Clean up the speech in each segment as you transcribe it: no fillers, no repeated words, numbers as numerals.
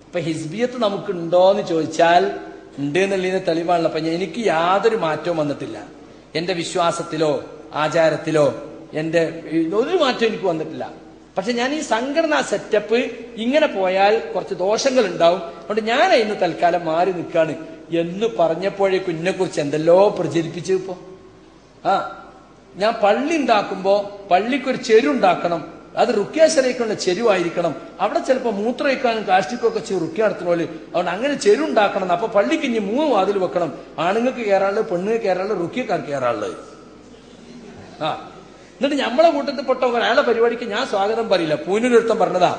അപ്പൊ ഹിസ്ബിയത്ത് നമുക്ക് ഉണ്ടോന്ന് ചോദിച്ചാൽ ഉണ്ട് എന്നുള്ളതിന് തെളിവാണല്ലോ. അപ്പൊ എനിക്ക് യാതൊരു മാറ്റവും വന്നിട്ടില്ല. എന്റെ വിശ്വാസത്തിലോ ആചാരത്തിലോ എന്റെ ഒരു മാറ്റവും എനിക്ക് വന്നിട്ടില്ല. പക്ഷെ ഞാൻ ഈ സംഘടനാ സെറ്റപ്പ് ഇങ്ങനെ പോയാൽ കുറച്ച് ദോഷങ്ങൾ ഉണ്ടാവും, അതുകൊണ്ട് ഞാൻ ഇന്ന് തൽക്കാലം മാറി നിൽക്കാണ് എന്ന് പറഞ്ഞപ്പോഴേക്കും എന്നെ കുറിച്ച് എന്തെല്ലോ പ്രചരിപ്പിച്ചു. ഇപ്പോ ഞാൻ പള്ളി ഉണ്ടാക്കുമ്പോ പള്ളിക്കൊരു ചെരുണ്ടാക്കണം, അത് റുക്യാശരയ്ക്കുള്ള ചെരുവായിരിക്കണം, അവിടെ ചിലപ്പോൾ മൂത്രമൊഴിക്കാനും കാഷ്ടിക്കൊക്കെ റുക്യ നടത്തണോല്, അതുകൊണ്ട് അങ്ങനെ ചെരുണ്ടാക്കണം. അപ്പൊ പള്ളിക്ക് ഇനി 3 വാതിൽ വെക്കണം, ആണുങ്ങൾക്ക് കയറാനുള്ളത്, പെണ്ണുങ്ങൾക്ക് കയറാനുള്ളത്, റുക്യക്കാർക്ക് കയറാനുള്ളത്. എന്നിട്ട് നമ്മളെ കൂട്ടത്തിൽപ്പെട്ട ഒരാളെ പരിപാടിക്ക് ഞാൻ സ്വാഗതം പറയില്ല. പൂനൂരൊരുത്തം പറഞ്ഞതാ,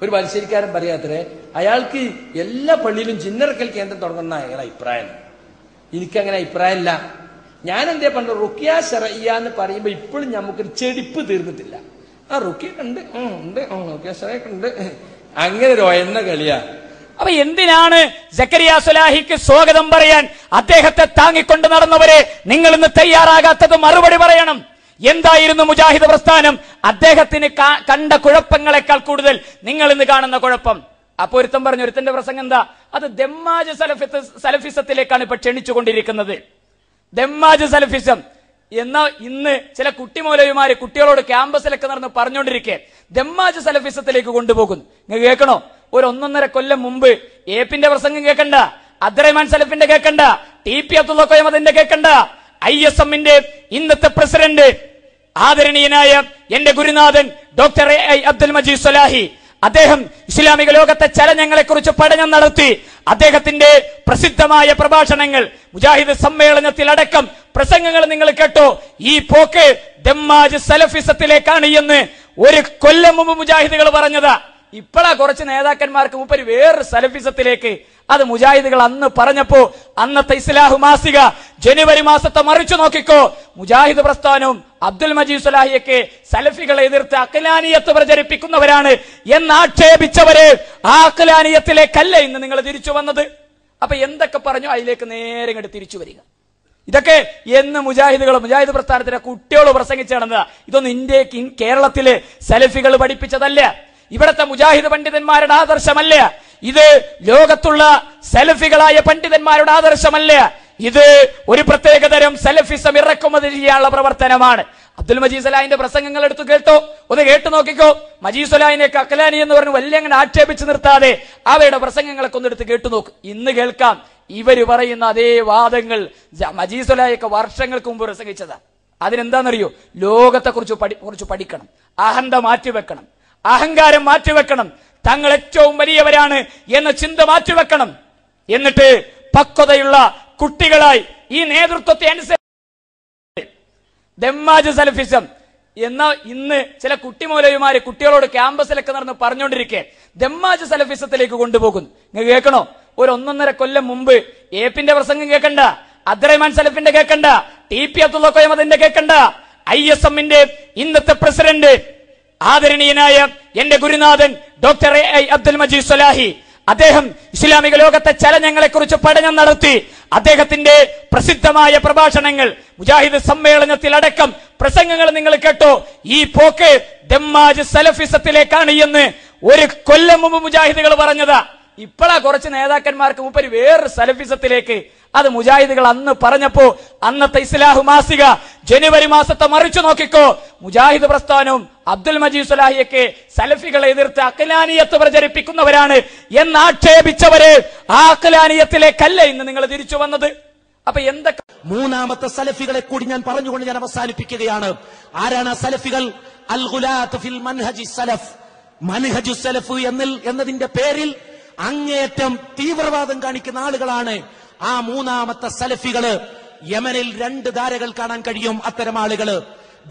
ഒരു മത്സരിക്കാരൻ പറയാത്രേ, അയാൾക്ക് എല്ലാ പള്ളിയിലും ജിന്നറക്കൽ കേന്ദ്രം തുടങ്ങുന്ന അയാളെ അഭിപ്രായം. എനിക്കങ്ങനെ അഭിപ്രായമില്ല. ഞാൻ എന്തേ പറഞ്ഞു, റുക്യ ശറയ്യ എന്ന് പറയുമ്പോ ഇപ്പോഴും നമുക്കൊരു ചെടിപ്പ് തീർന്നിട്ടില്ല. റുക്യൊക്കെ ഉണ്ട്, റുക്യ ശറയൊക്കെ ഉണ്ട്, അങ്ങനെ ഒരു എണ്ണ കളിയാ. അപ്പൊ എന്തിനാണ് സക്കരിയ സ്വലാഹിക്ക് സ്വാഗതം പറയാൻ അദ്ദേഹത്തെ താങ്ങിക്കൊണ്ട് നടന്നവരെ നിങ്ങൾ ഇന്ന് തയ്യാറാകാത്തത്? മറുപടി പറയണം. എന്തായിരുന്നു മുജാഹിദ് പ്രസ്ഥാനം? അദ്ദേഹത്തിന് കണ്ട കുഴപ്പങ്ങളെക്കാൾ കൂടുതൽ നിങ്ങൾ ഇന്ന് കാണുന്ന കുഴപ്പം. അപ്പൊ ഒരുത്തൻ പറഞ്ഞു, ഒരുത്തന്റെ പ്രസംഗം എന്താ, അത് ദമ്മാജ് സലഫിസത്തിലേക്കാണ് ഇപ്പൊ ക്ഷണിച്ചുകൊണ്ടിരിക്കുന്നത്. ദമ്മാജ് സലഫിസം എന്നാ ഇന്ന് ചില കുട്ടിമൗലവിമാര് കുട്ടികളോട് ക്യാമ്പസിലൊക്കെ നടന്ന് പറഞ്ഞുകൊണ്ടിരിക്കെ ദമ്മാജ് സലഫിസത്തിലേക്ക് കൊണ്ടുപോകുന്നു. നിങ്ങൾ കേൾക്കണോ? ഒരു 1.5 കൊല്ലം മുമ്പ് ഏപ്പിന്റെ പ്രസംഗം കേൾക്കണ്ട, അബ്ദുറഹ്മാൻ സലഫിന്റെ കേൾക്കണ്ട, TP അബ്ദുള്ള കോയമതിന്റെ കേൾക്കണ്ട, ISMന്റെ ഇന്നത്തെ പ്രസിഡന്റ് ആദരണീയനായ എന്റെ ഗുരുനാഥൻ ഡോക്ടർ AI അബ്ദുൽ മജീദ് സ്വലാഹി, അദ്ദേഹം ഇസ്ലാമിക ലോകത്തെ ചലനങ്ങളെ കുറിച്ച് പഠനം നടത്തി. അദ്ദേഹത്തിന്റെ പ്രസിദ്ധമായ പ്രഭാഷണങ്ങൾ മുജാഹിദ് സമ്മേളനത്തിലടക്കം പ്രസംഗങ്ങൾ നിങ്ങൾ കേട്ടോ. ഈ പോക്ക് ദമ്മാജ് സലഫിസത്തിലേക്കാണ് എന്ന് 1 കൊല്ലം മുമ്പ് മുജാഹിദുകൾ പറഞ്ഞതാ. ഇപ്പോഴാ കുറച്ച് നേതാക്കന്മാർക്ക് മുമ്പ് വേറൊരു സലഫിസത്തിലേക്ക്. അത് മുജാഹിദുകൾ അന്ന് പറഞ്ഞപ്പോ അന്നത്തെ ഇസ്ലാഹു മാസിക ജനുവരി മാസത്തെ മറിച്ചു നോക്കിക്കോ, മുജാഹിദ് പ്രസ്ഥാനവും അബ്ദുൽ മജീദ് സ്വലാഹിയൊക്കെ സലഫികളെ എതിർത്ത് അഖ്ലാനിയത്ത് പ്രചരിപ്പിക്കുന്നവരാണ് എന്നാക്ഷേപിച്ചവര് ആ അഖ്ലാനിയത്തിലേക്കല്ല ഇന്ന് നിങ്ങൾ തിരിച്ചു വന്നത്. അപ്പൊ എന്തൊക്കെ പറഞ്ഞു അതിലേക്ക് നേരെ ഇങ്ങോട്ട് തിരിച്ചു വരിക. ഇതൊക്കെ എന്ന് മുജാഹിദ് പ്രസ്ഥാനത്തിന്റെ കുട്ടികൾ പ്രസംഗിച്ചു നടന്നതാ. ഇതൊന്നും കേരളത്തിലെ സലഫികൾ പഠിപ്പിച്ചതല്ല. ഇവിടത്തെ മുജാഹിദ് പണ്ഡിതന്മാരുടെ ആദർശമല്ല ഇത്. ലോകത്തുള്ള സലഫികളായ പണ്ഡിതന്മാരുടെ ആദർശമല്ല ഇത്. ഒരു പ്രത്യേകതരം സലഫിസം ഇറക്കുമതി ചെയ്യാനുള്ള പ്രവർത്തനമാണ്. അബ്ദുൽ മജീദ് സ്വലാഹിന്റെ പ്രസംഗങ്ങൾ എടുത്തു കേട്ടോ, ഒന്ന് കേട്ടു നോക്കിക്കോ. മജീദ് സ്വലാഹിനെ അഖ്ലാനി എന്ന് പറഞ്ഞ് വലിയ അങ്ങനെ ആക്ഷേപിച്ച് നിർത്താതെ അവയുടെ പ്രസംഗങ്ങളൊക്കെ ഒന്ന് എടുത്ത് കേട്ടു നോക്ക്. ഇന്ന് കേൾക്കാം ഇവര് പറയുന്ന അതേ വാദങ്ങൾ മജീദ് സ്വലാഹിയൊക്കെ വർഷങ്ങൾക്ക് മുമ്പ് പ്രസംഗിച്ചതാ. അതിനെന്താണെന്നറിയോ? ലോകത്തെ കുറിച്ച് പഠിക്കണം, അഹന്ത മാറ്റിവെക്കണം, അഹങ്കാരം മാറ്റിവെക്കണം, തങ്ങൾ ഏറ്റവും വലിയവരാണ് എന്ന ചിന്ത മാറ്റിവെക്കണം. എന്നിട്ട് പക്വതയുള്ള കുട്ടികളായി ഈ നേതൃത്വത്തെ അനുസരിച്ച് ദമ്മാജ് സലഫിസം എന്നാ ഇന്ന് ചില കുട്ടിമൗലവിമാര് കുട്ടികളോട് ക്യാമ്പസിലൊക്കെ നടന്ന് പറഞ്ഞുകൊണ്ടിരിക്കെ ദമ്മാജ് സലഫിസത്തിലേക്ക് കൊണ്ടുപോകുന്നു. നിങ്ങൾ കേൾക്കണോ? ഒരു 1.5 കൊല്ലം മുമ്പ് ഏപ്പിന്റെ പ്രസംഗം കേൾക്കണ്ട, അബ്ദുറഹ്മാൻ സലഫിന്റെ കേൾക്കണ്ട, TP അബ്ദുള്ള കോയമതിന്റെ കേൾക്കണ്ട, ISMന്റെ ഇന്നത്തെ പ്രസിഡന്റ് ആദരണീയനായ എന്റെ ഗുരുനാഥൻ ഡോക്ടർ AI അബ്ദുൽ മജീദ് സ്വലാഹി, അദ്ദേഹം ഇസ്ലാമിക ലോകത്തെ ചലനങ്ങളെ കുറിച്ച് പഠനം നടത്തി. അദ്ദേഹത്തിന്റെ പ്രസിദ്ധമായ പ്രഭാഷണങ്ങൾ മുജാഹിദ് സമ്മേളനത്തിലടക്കം പ്രസംഗങ്ങൾ നിങ്ങൾ കേട്ടോ. ഈ പോക്ക് ദമ്മാജ് സലഫിസത്തിലേക്കാണ് എന്ന് 1 കൊല്ലം മുമ്പ് മുജാഹിദുകൾ പറഞ്ഞതാ. ഇപ്പോഴാ കുറച്ച് നേതാക്കന്മാർക്ക് മുമ്പ് വേറൊരു സലഫിസത്തിലേക്ക്. അത് മുജാഹിദുകൾ അന്ന് പറഞ്ഞപ്പോ അന്നത്തെ ഇസ്ലാഹു മാസിക ജനുവരി മാസത്തെ മറിച്ചു നോക്കിക്കോ, മുജാഹിദ് പ്രസ്ഥാനവും അബ്ദുൽ മജീദ് സ്വലാഹിയൊക്കെ സലഫികളെ എതിർത്ത് അഖ്ലാനിയത്ത് പ്രചരിപ്പിക്കുന്നവരാണ് എന്നാക്ഷേപിച്ചവര് ആ അഖ്ലാനിയത്തിലേക്കല്ല ഇന്ന് നിങ്ങൾ തിരിച്ചു വന്നത്. അപ്പൊ എന്തൊക്കെ മൂന്നാമത്തെ സലഫികളെ കൂടി ഞാൻ പറഞ്ഞുകൊണ്ട് ഞാൻ അവസാനിപ്പിക്കുകയാണ്. ആരാണ് ആ സലഫികൾ? അൽ ഗുലാത്ത് ഫിൽ മൻഹജി സലഫ്. മൻഹജു സലഫ് എന്നതിന്റെ പേരിൽ അങ്ങേയറ്റം തീവ്രവാദം കാണിക്കുന്ന ആളുകളാണ് ആ മൂന്നാമത്തെ സലഫികള്. യമനിൽ 2 ധാരകൾ കാണാൻ കഴിയും അത്തരം ആളുകള്.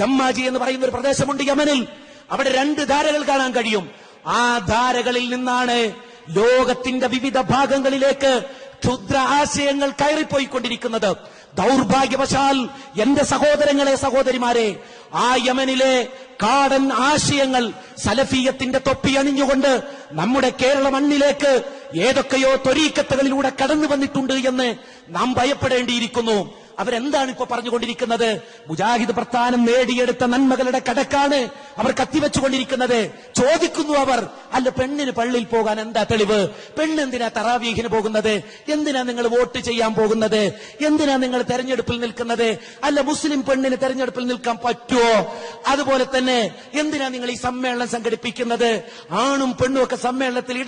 ദമ്മാജി എന്ന് പറയുന്ന ഒരു പ്രദേശമുണ്ട് യമനിൽ, അവിടെ 2 ധാരകൾ കാണാൻ കഴിയും. ആ ധാരകളിൽ നിന്നാണ് ലോകത്തിന്റെ വിവിധ ഭാഗങ്ങളിലേക്ക് ക്ഷുദ്ര ആശയങ്ങൾ കയറിപ്പോയിക്കൊണ്ടിരിക്കുന്നത്. ദൗർഭാഗ്യവശാൽ എന്റെ സഹോദരങ്ങളെ, സഹോദരിമാരെ, ആ യമനിലെ കാടൻ ആശയങ്ങൾ സലഫിയത്തിന്റെ തൊപ്പി അണിഞ്ഞുകൊണ്ട് നമ്മുടെ കേരള മണ്ണിലേക്ക് ഏതൊക്കെയോ ത്വരീക്കത്തുകളിലൂടെ കടന്നു വന്നിട്ടുണ്ട് എന്ന് നാം ഭയപ്പെടേണ്ടിയിരിക്കുന്നു. അവരെന്താണ് ഇപ്പൊ പറഞ്ഞുകൊണ്ടിരിക്കുന്നത്? മുജാഹിദ് പ്രസ്ഥാനം നേടിയെടുത്ത നന്മകളുടെ കടക്കാണ് അവർ കത്തിവെച്ചുകൊണ്ടിരിക്കുന്നത്. ചോദിക്കുന്നു അവർ, അല്ല പെണ്ണിന് പള്ളിയിൽ പോകാൻ എന്താ തെളിവ്? പെണ്ണെന്തിനാ തറാവീഹിന് പോകുന്നത്? എന്തിനാ നിങ്ങൾ വോട്ട് ചെയ്യാൻ പോകുന്നത്? എന്തിനാ നിങ്ങൾ തെരഞ്ഞെടുപ്പിൽ നിൽക്കുന്നത്? അല്ല മുസ്ലിം പെണ്ണിന് തെരഞ്ഞെടുപ്പിൽ നിൽക്കാൻ പറ്റുമോ? അതുപോലെ തന്നെ എന്തിനാ നിങ്ങൾ ഈ സമ്മേളനം സംഘടിപ്പിക്കുന്നത്? ആണും പെണ്ണും ഒക്കെ സമ്മേളനത്തിൽ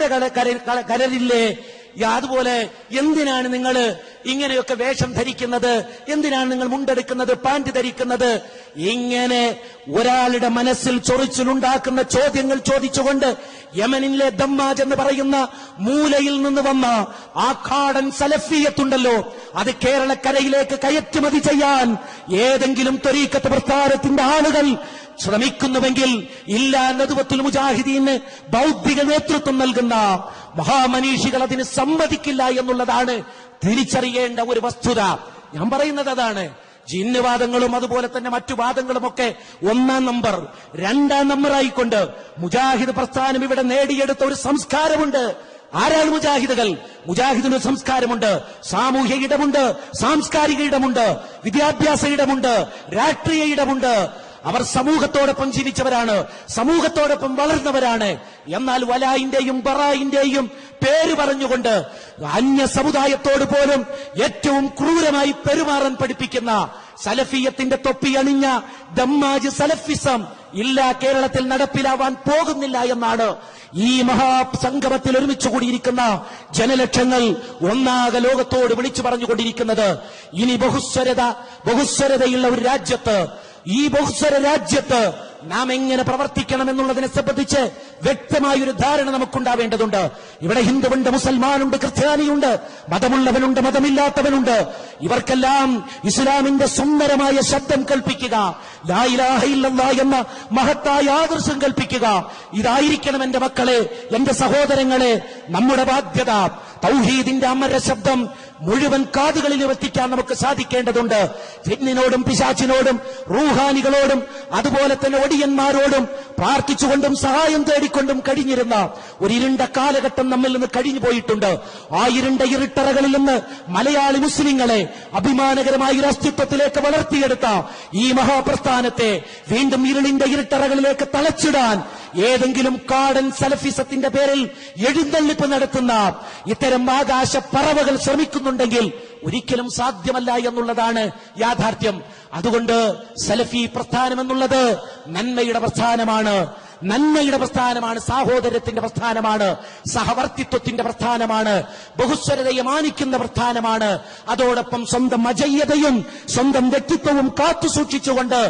കരരില്ലേ? അതുപോലെ എന്തിനാണ് നിങ്ങൾ ഇങ്ങനെയൊക്കെ വേഷം ധരിക്കുന്നത്? എന്തിനാണ് നിങ്ങൾ മുണ്ടെടുക്കുന്നത്, പാന്റ് ധരിക്കുന്നത്? ഇങ്ങനെ ഒരാളുടെ മനസ്സിൽ ചൊറിച്ചിലുണ്ടാക്കുന്ന ചോദ്യങ്ങൾ ചോദിച്ചുകൊണ്ട് യമനിലെ ദമ്മാജ് എന്ന് പറയുന്ന മൂലയിൽ നിന്ന് വന്ന ആ കാടൻ സലഫിയത്തുണ്ടല്ലോ, അത് കേരളക്കരയിലേക്ക് കയറ്റുമതി ചെയ്യാൻ ഏതെങ്കിലും ത്വരീഖത്ത് പ്രസ്ഥാനത്തിന്റെ ആളുകൾ ശ്രമിക്കുന്നുവെങ്കിൽ ഇല്ല നദ്വത്തുൽ മുജാഹിദീന് ബൗദ്ധിക നേതൃത്വം നൽകുന്ന മഹാമനീഷികൾ അതിന് സമ്മതിക്കില്ല എന്നുള്ളതാണ് തിരിച്ചറിയേണ്ട ഒരു വസ്തുത. ഞാൻ പറയുന്നത് അതാണ്. ജിന്നുവാദങ്ങളും അതുപോലെ തന്നെ മറ്റു വാദങ്ങളുമൊക്കെ 1-ാം നമ്പർ, 2-ാം നമ്പറായിക്കൊണ്ട് മുജാഹിദ് പ്രസ്ഥാനം ഇവിടെ നേടിയെടുത്ത ഒരു സംസ്കാരമുണ്ട്. ആരാണ് മുജാഹിദുകൾ? മുജാഹിദിന് സംസ്കാരമുണ്ട്, സാമൂഹ്യ ഇടമുണ്ട്, സാംസ്കാരിക ഇടമുണ്ട്, വിദ്യാഭ്യാസ ഇടമുണ്ട്, രാഷ്ട്രീയ ഇടമുണ്ട്. അവർ സമൂഹത്തോടൊപ്പം ജീവിച്ചവരാണ്, സമൂഹത്തോടൊപ്പം വളർന്നവരാണ്. എന്നാൽ വലായിന്റെയും ബറായിന്റെയും പേര് പറഞ്ഞുകൊണ്ട് അന്യ സമുദായത്തോട് പോലും ഏറ്റവും ക്രൂരമായി പെരുമാറാൻ പഠിപ്പിക്കുന്ന സലഫിയത്തിന്റെ തൊപ്പി അണിഞ്ഞ ദമ്മാജ് സലഫിസം ഇല്ല, കേരളത്തിൽ നടപ്പിലാവാൻ പോകുന്നില്ല എന്നാണ് ഈ മഹാസംഗമത്തിൽ ഒരുമിച്ച് കൂടിയിരിക്കുന്ന ജനലക്ഷങ്ങൾ ഒന്നാകെ ലോകത്തോട് വിളിച്ചു പറഞ്ഞുകൊണ്ടിരിക്കുന്നത്. ഇനി ബഹുസ്വരതയുള്ള ഒരു രാജ്യത്ത്, ഈ ബഹുസ്വര രാജ്യത്ത് നാം എങ്ങനെ പ്രവർത്തിക്കണം എന്നുള്ളതിനെ സംബന്ധിച്ച് വ്യക്തമായൊരു ധാരണ നമുക്കുണ്ടാവേണ്ടതുണ്ട്. ഇവിടെ ഹിന്ദുവുണ്ട്, മുസൽമാനുണ്ട്, ക്രിസ്ത്യാനിയുണ്ട്, മതമുള്ളവനുണ്ട്, മതമില്ലാത്തവനുണ്ട്. ഇവർക്കെല്ലാം ഇസ്ലാമിന്റെ സുന്ദരമായ ശബ്ദം കൽപ്പിക്കുക, ലാ ഇലാഹ ഇല്ലല്ലാഹ് എന്ന മഹത്തായ ആദർശം കൽപ്പിക്കുക. ഇതായിരിക്കണം എന്റെ മക്കളെ, എന്റെ സഹോദരങ്ങളെ, നമ്മുടെ ബാധ്യത. തൗഹീദിന്റെ അമര ശബ്ദം മുഴുവൻ കാതുകളിലും എത്തിക്കാൻ നമുക്ക് സാധിക്കേണ്ടതുണ്ട്. ജിന്നിനോടും പിശാചിനോടും റൂഹാനികളോടും അതുപോലെ തന്നെ ഒടിയന്മാരോടും പ്രാർത്ഥിച്ചുകൊണ്ടും സഹായം തേടിക്കൊണ്ടും കഴിഞ്ഞിരുന്ന ഒരു ഇരുണ്ട കാലഘട്ടം നമ്മിൽ നിന്ന് കഴിഞ്ഞു പോയിട്ടുണ്ട്. ആ ഇരുണ്ട ഇരുട്ടറകളിൽ നിന്ന് മലയാളി മുസ്ലിങ്ങളെ അഭിമാനകരമായ ഒരു അസ്തിത്വത്തിലേക്ക് വളർത്തിയെടുത്ത ഈ മഹാപ്രസ്ഥാനത്തെ വീണ്ടും ഇരുളിന്റെ ഇരുട്ടറകളിലേക്ക് തളച്ചിടാൻ ഏതെങ്കിലും കാടൻ സലഫിസത്തിന്റെ പേരിൽ എഴുന്നള്ളിപ്പ് നടത്തുന്ന ഇത്തരം ആകാശ പറവകൾ ശ്രമിക്കുന്നുണ്ടെങ്കിൽ ഒരിക്കലും സാധ്യമല്ല എന്നുള്ളതാണ് യാഥാർത്ഥ്യം. അതുകൊണ്ട് സലഫി പ്രസ്ഥാനം എന്നുള്ളത് നന്മയുടെ പ്രസ്ഥാനമാണ്, നന്മയുടെ പ്രസ്ഥാനമാണ്, സാഹോദര്യത്തിന്റെ പ്രസ്ഥാനമാണ്, സഹവർത്തിത്വത്തിന്റെ പ്രസ്ഥാനമാണ്, ബഹുസ്വരതയെ മാനിക്കുന്ന പ്രസ്ഥാനമാണ്. അതോടൊപ്പം സ്വന്തം അജയ്യതയും സ്വന്തം വ്യക്തിത്വവും കാത്തുസൂക്ഷിച്ചുകൊണ്ട്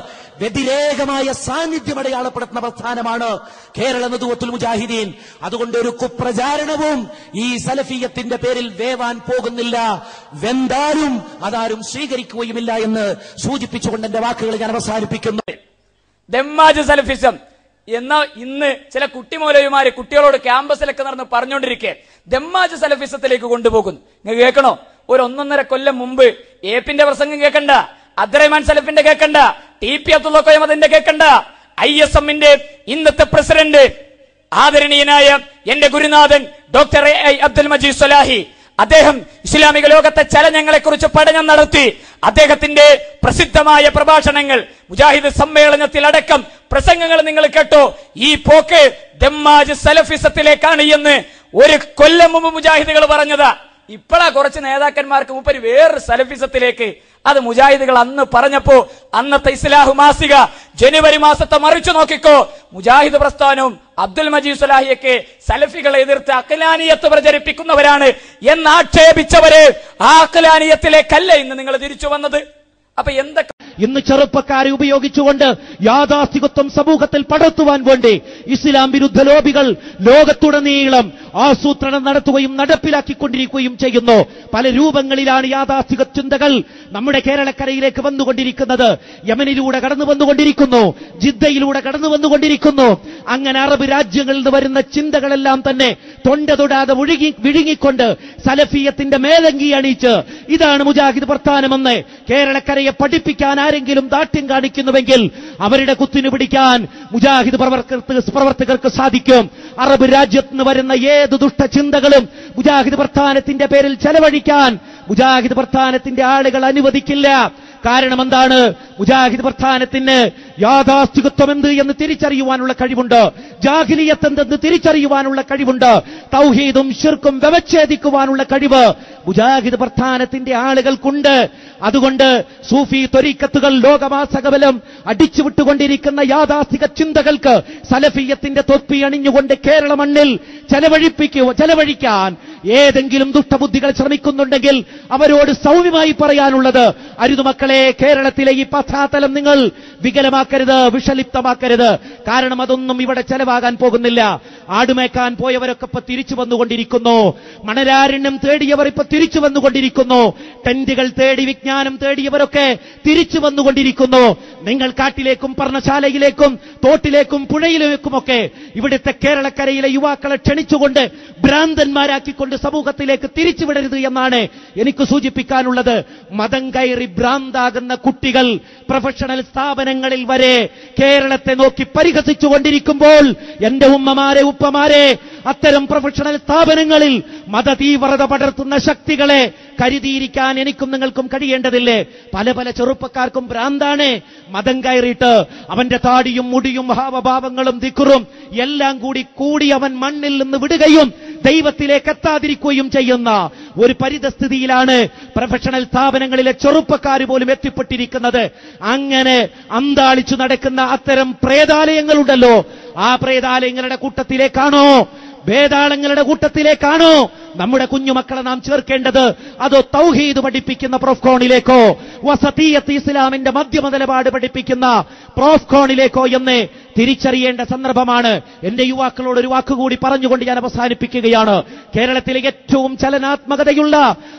വ്യതിരേകമായ സാന്നിധ്യം അടയാളപ്പെടുത്തുന്ന പ്രസ്ഥാനമാണ് കേരള നദ്വത്തുൽ മുജാഹിദീൻ. അതുകൊണ്ട് ഒരു കുപ്രചാരണവും ഈ സലഫിയത്തിന്റെ പേരിൽ വേവാൻ പോകുന്നില്ല, വെന്താലും അതാരും സ്വീകരിക്കുകയുമില്ല എന്ന് സൂചിപ്പിച്ചുകൊണ്ട് എന്റെ വാക്കുകൾ ഞാൻ അവസാനിപ്പിക്കുന്നു. ദമ്മാജ് സലഫിസം എന്നാ ഇന്ന് ചില കുട്ടിമൗലവിമാര് കുട്ടികളോട് ക്യാമ്പസിലൊക്കെ നടന്ന് പറഞ്ഞുകൊണ്ടിരിക്കെ ദമ്മാജ് സലഫിസത്തിലേക്ക് കൊണ്ടുപോകുന്നു. നിങ്ങൾ കേൾക്കണോ? ഒരു 1.5 കൊല്ലം മുമ്പ് ഏപ്പിന്റെ പ്രസംഗം കേൾക്കണ്ട, അബ്ദുറഹ്മാൻ സലഫിന്റെ കേൾക്കണ്ട, TP അബ്ദുള്ള കോയമതിന്റെ കേൾക്കണ്ട, ISMന്റെ ഇന്നത്തെ പ്രസിഡന്റ് ആദരണീയനായ എന്റെ ഗുരുനാഥൻ ഡോക്ടർ A.I. അബ്ദുൽ മജീദ് സ്വലാഹി, അദ്ദേഹം ഇസ്ലാമിക ലോകത്തെ ചലനങ്ങളെ കുറിച്ച് പഠനം നടത്തി. അദ്ദേഹത്തിന്റെ പ്രസിദ്ധമായ പ്രഭാഷണങ്ങൾ മുജാഹിദ് സമ്മേളനത്തിലടക്കം പ്രസംഗങ്ങൾ നിങ്ങൾ കേട്ടോ. ഈ പോക്ക് ദമ്മാജ് സലഫിസത്തിലേക്കാണ് എന്ന് 1 കൊല്ലം മുമ്പ് മുജാഹിദുകൾ പറഞ്ഞതാ. ഇപ്പോഴാ കുറച്ച് നേതാക്കന്മാർക്ക് മുപ്പര് വേറൊരു സലഫിസത്തിലേക്ക്. അത് മുജാഹിദുകൾ അന്ന് പറഞ്ഞപ്പോ അന്നത്തെ ഇസ്ലാഹു മാസിക ജനുവരി മാസത്തെ മറിച്ചു നോക്കിക്കോ, മുജാഹിദ് പ്രസ്ഥാനവും അബ്ദുൽ മജീദ് സ്വലാഹിയൊക്കെ സലഫികളെ എതിർത്ത് അഖ്ലാനിയത്ത് പ്രചരിപ്പിക്കുന്നവരാണ് എന്ന് ആക്ഷേപിച്ചവര് ആ അഖ്ലാനിയത്തിലേക്കല്ല ഇന്ന് നിങ്ങൾ തിരിച്ചു വന്നത്. അപ്പൊ എന്തൊക്കെ ഇന്ന് ചെറുപ്പക്കാരെ ഉപയോഗിച്ചുകൊണ്ട് യാഥാസ്ഥികത്വം സമൂഹത്തിൽ പടർത്തുവാൻ വേണ്ടി ഇസ്ലാം വിരുദ്ധ ലോബികൾ ലോകത്തുടനീളം ആസൂത്രണം നടത്തുകയും നടപ്പിലാക്കിക്കൊണ്ടിരിക്കുകയും ചെയ്യുന്നു. പല രൂപങ്ങളിലാണ് യാഥാസ്ഥിക ചിന്തകൾ നമ്മുടെ കേരളക്കരയിലേക്ക് വന്നുകൊണ്ടിരിക്കുന്നത്. യമനിലൂടെ കടന്നു വന്നുകൊണ്ടിരിക്കുന്നു, ജിദ്ദയിലൂടെ കടന്നു വന്നുകൊണ്ടിരിക്കുന്നു. അങ്ങനെ അറബ് രാജ്യങ്ങളിൽ നിന്ന് വരുന്ന ചിന്തകളെല്ലാം തന്നെ തൊണ്ട തൊടാതെ വിഴുങ്ങിക്കൊണ്ട് സലഫിയത്തിന്റെ മേലങ്കി അണിയിച്ച് ഇതാണ് മുജാഹിദ് പ്രസ്ഥാനമെന്ന് കേരളക്കരയെ പഠിപ്പിക്കാൻ ആരെങ്കിലും ദാഠ്യം കാണിക്കുന്നുവെങ്കിൽ അവരുടെ കുത്തിനു പിടിക്കാൻ മുജാഹിദ് പ്രവർത്തകർക്ക് സാധിക്കും. അറബ് രാജ്യത്ത് നിന്ന് വരുന്ന ഏത് ദുഷ്ടചിന്തകളും മുജാഹിദ് പ്രസ്ഥാനത്തിന്റെ പേരിൽ ചെലവഴിക്കാൻ മുജാഹിദ് പ്രസ്ഥാനത്തിന്റെ ആളുകൾ അനുവദിക്കില്ല. കാരണം എന്താണ്? മുജാഹിദ് പ്രസ്ഥാനത്തിന് യാഥാസ്ഥികത്വം എന്ത് എന്ന് തിരിച്ചറിയുവാനുള്ള കഴിവുണ്ട്, ജാഹിലിയത്ത് എന്തെന്ന് തിരിച്ചറിയുവാനുള്ള കഴിവുണ്ട്, തൗഹീദും ശിർക്കും വ്യവച്ഛേദിക്കുവാനുള്ള കഴിവ് മുജാഹിദ് പ്രസ്ഥാനത്തിന്റെ ആളുകൾക്കുണ്ട്. അതുകൊണ്ട് സൂഫി ത്വരീഖത്തുകൾ ലോകമാസകലം അടിച്ചുവിട്ടുകൊണ്ടിരിക്കുന്ന യാഥാസ്ഥിക ചിന്തകൾക്ക് സലഫിയത്തിന്റെ തൊപ്പി അണിഞ്ഞുകൊണ്ട് കേരള മണ്ണിൽ ചെലവഴിക്കാൻ ഏതെങ്കിലും ദുഷ്ടബുദ്ധികൾ ശ്രമിക്കുന്നുണ്ടെങ്കിൽ അവരോട് സൗമ്യമായി പറയാനുള്ളത്, അരുതുമക്കളെ, കേരളത്തിലെ ഈ പശ്ചാത്തലം നിങ്ങൾ വികലമാക്കരുത്, വിഷലിപ്തമാക്കരുത്. കാരണം അതൊന്നും ഇവിടെ ചെലവാകാൻ പോകുന്നില്ല. ആടുമേക്കാൻ പോയവരൊക്കെ ഇപ്പൊ തിരിച്ചു വന്നുകൊണ്ടിരിക്കുന്നു. മണലാരണ്യം തേടിയവർ ഇപ്പൊ തിരിച്ചു വന്നുകൊണ്ടിരിക്കുന്നു. ടെന്റുകൾ തേടി വിജ്ഞാനം തേടിയവരൊക്കെ തിരിച്ചു വന്നുകൊണ്ടിരിക്കുന്നു. നിങ്ങൾ കാട്ടിലേക്കും പർണശാലയിലേക്കും തോട്ടിലേക്കും പുഴയിലേക്കുമൊക്കെ ഇവിടുത്തെ കേരളക്കരയിലെ യുവാക്കളെ ക്ഷണിച്ചുകൊണ്ട് ഭ്രാന്തന്മാരാക്കിക്കൊണ്ട് സമൂഹത്തിലേക്ക് തിരിച്ചുവിടരുത് എന്നാണ് എനിക്ക് സൂചിപ്പിക്കാനുള്ളത്. മതം കയറി ഭ്രാന്താകുന്ന കുട്ടികൾ പ്രൊഫഷണൽ സ്ഥാപനങ്ങളിൽ വരെ കേരളത്തെ നോക്കി പരിഹസിച്ചുകൊണ്ടിരിക്കുമ്പോൾ എന്റെ ഉമ്മമാരെ, ഉപ്പമാരെ, അത്തരം പ്രൊഫഷണൽ സ്ഥാപനങ്ങളിൽ മതതീവ്രത പടർത്തുന്ന ശക്തികളെ കരുതിയിരിക്കാൻ എനിക്കും നിങ്ങൾക്കും കഴിയേണ്ടതില്ലേ? പല പല ചെറുപ്പക്കാർക്കും ഭ്രാന്താണ്. മതം കയറിയിട്ട് അവന്റെ താടിയും മുടിയും ഭാവഭാവങ്ങളും ദിക്റും എല്ലാം കൂടി അവൻ മണ്ണിൽ നിന്ന് വിടുകയും ദൈവത്തിലേക്ക് എത്താതിരിക്കുകയും ചെയ്യുന്ന ഒരു പരിതസ്ഥിതിയിലാണ് പ്രൊഫഷണൽ സ്ഥാപനങ്ങളിലെ ചെറുപ്പക്കാർ പോലും എത്തിപ്പെട്ടിരിക്കുന്നത്. അങ്ങനെ അന്താളിച്ചു നടക്കുന്ന അത്തരം പ്രേതാലയങ്ങളുണ്ടല്ലോ, ആ പ്രേതാലയങ്ങളുടെ കൂട്ടത്തിലേക്കാണോ, വേദാളങ്ങളുടെ കൂട്ടത്തിലേക്കാണോ നമ്മുടെ കുഞ്ഞുമക്കളെ നാം ചേർക്കേണ്ടത്? അതോ തൗഹീദ് പഠിപ്പിക്കുന്ന പ്രോഫ്കോണിലേക്കോ, വസതിയത്ത് ഇസ്ലാമിന്റെ മധ്യമ നിലപാട് പഠിപ്പിക്കുന്ന പ്രോഫ്കോണിലേക്കോ എന്ന് തിരിച്ചറിയേണ്ട സന്ദർഭമാണ്. എന്റെ യുവാക്കളോട് ഒരു വാക്കുകൂടി പറഞ്ഞുകൊണ്ട് ഞാൻ അവസാനിപ്പിക്കുകയാണ്. കേരളത്തിലെ ഏറ്റവും ചലനാത്മകതയുള്ള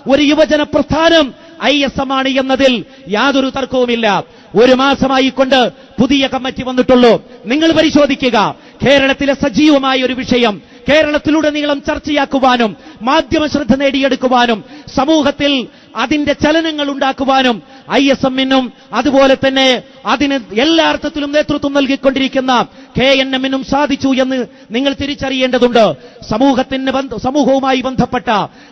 ഒരു യുവജന പ്രസ്ഥാനം ISM ആണ് എന്നതിൽ യാതൊരു തർക്കവുമില്ല. ഒരു മാസമായിക്കൊണ്ട് പുതിയ കമ്മിറ്റി വന്നിട്ടുള്ളൂ. നിങ്ങൾ പരിശോധിക്കുക, കേരളത്തിലെ സജീവമായ ഒരു വിഷയം കേരളത്തിലുടനീളം ചർച്ചയാക്കുവാനും മാധ്യമ ശ്രദ്ധ നേടിയെടുക്കുവാനും സമൂഹത്തിൽ അതിന്റെ ചലനങ്ങൾ ഉണ്ടാക്കുവാനും ISM-നും അതുപോലെ തന്നെ അതിന് എല്ലാ അർത്ഥത്തിലും നേതൃത്വം നൽകിക്കൊണ്ടിരിക്കുന്ന KNM-നും സാധിച്ചു എന്ന് നിങ്ങൾ തിരിച്ചറിയേണ്ടതുണ്ട്. സമൂഹവുമായി ബന്ധപ്പെട്ട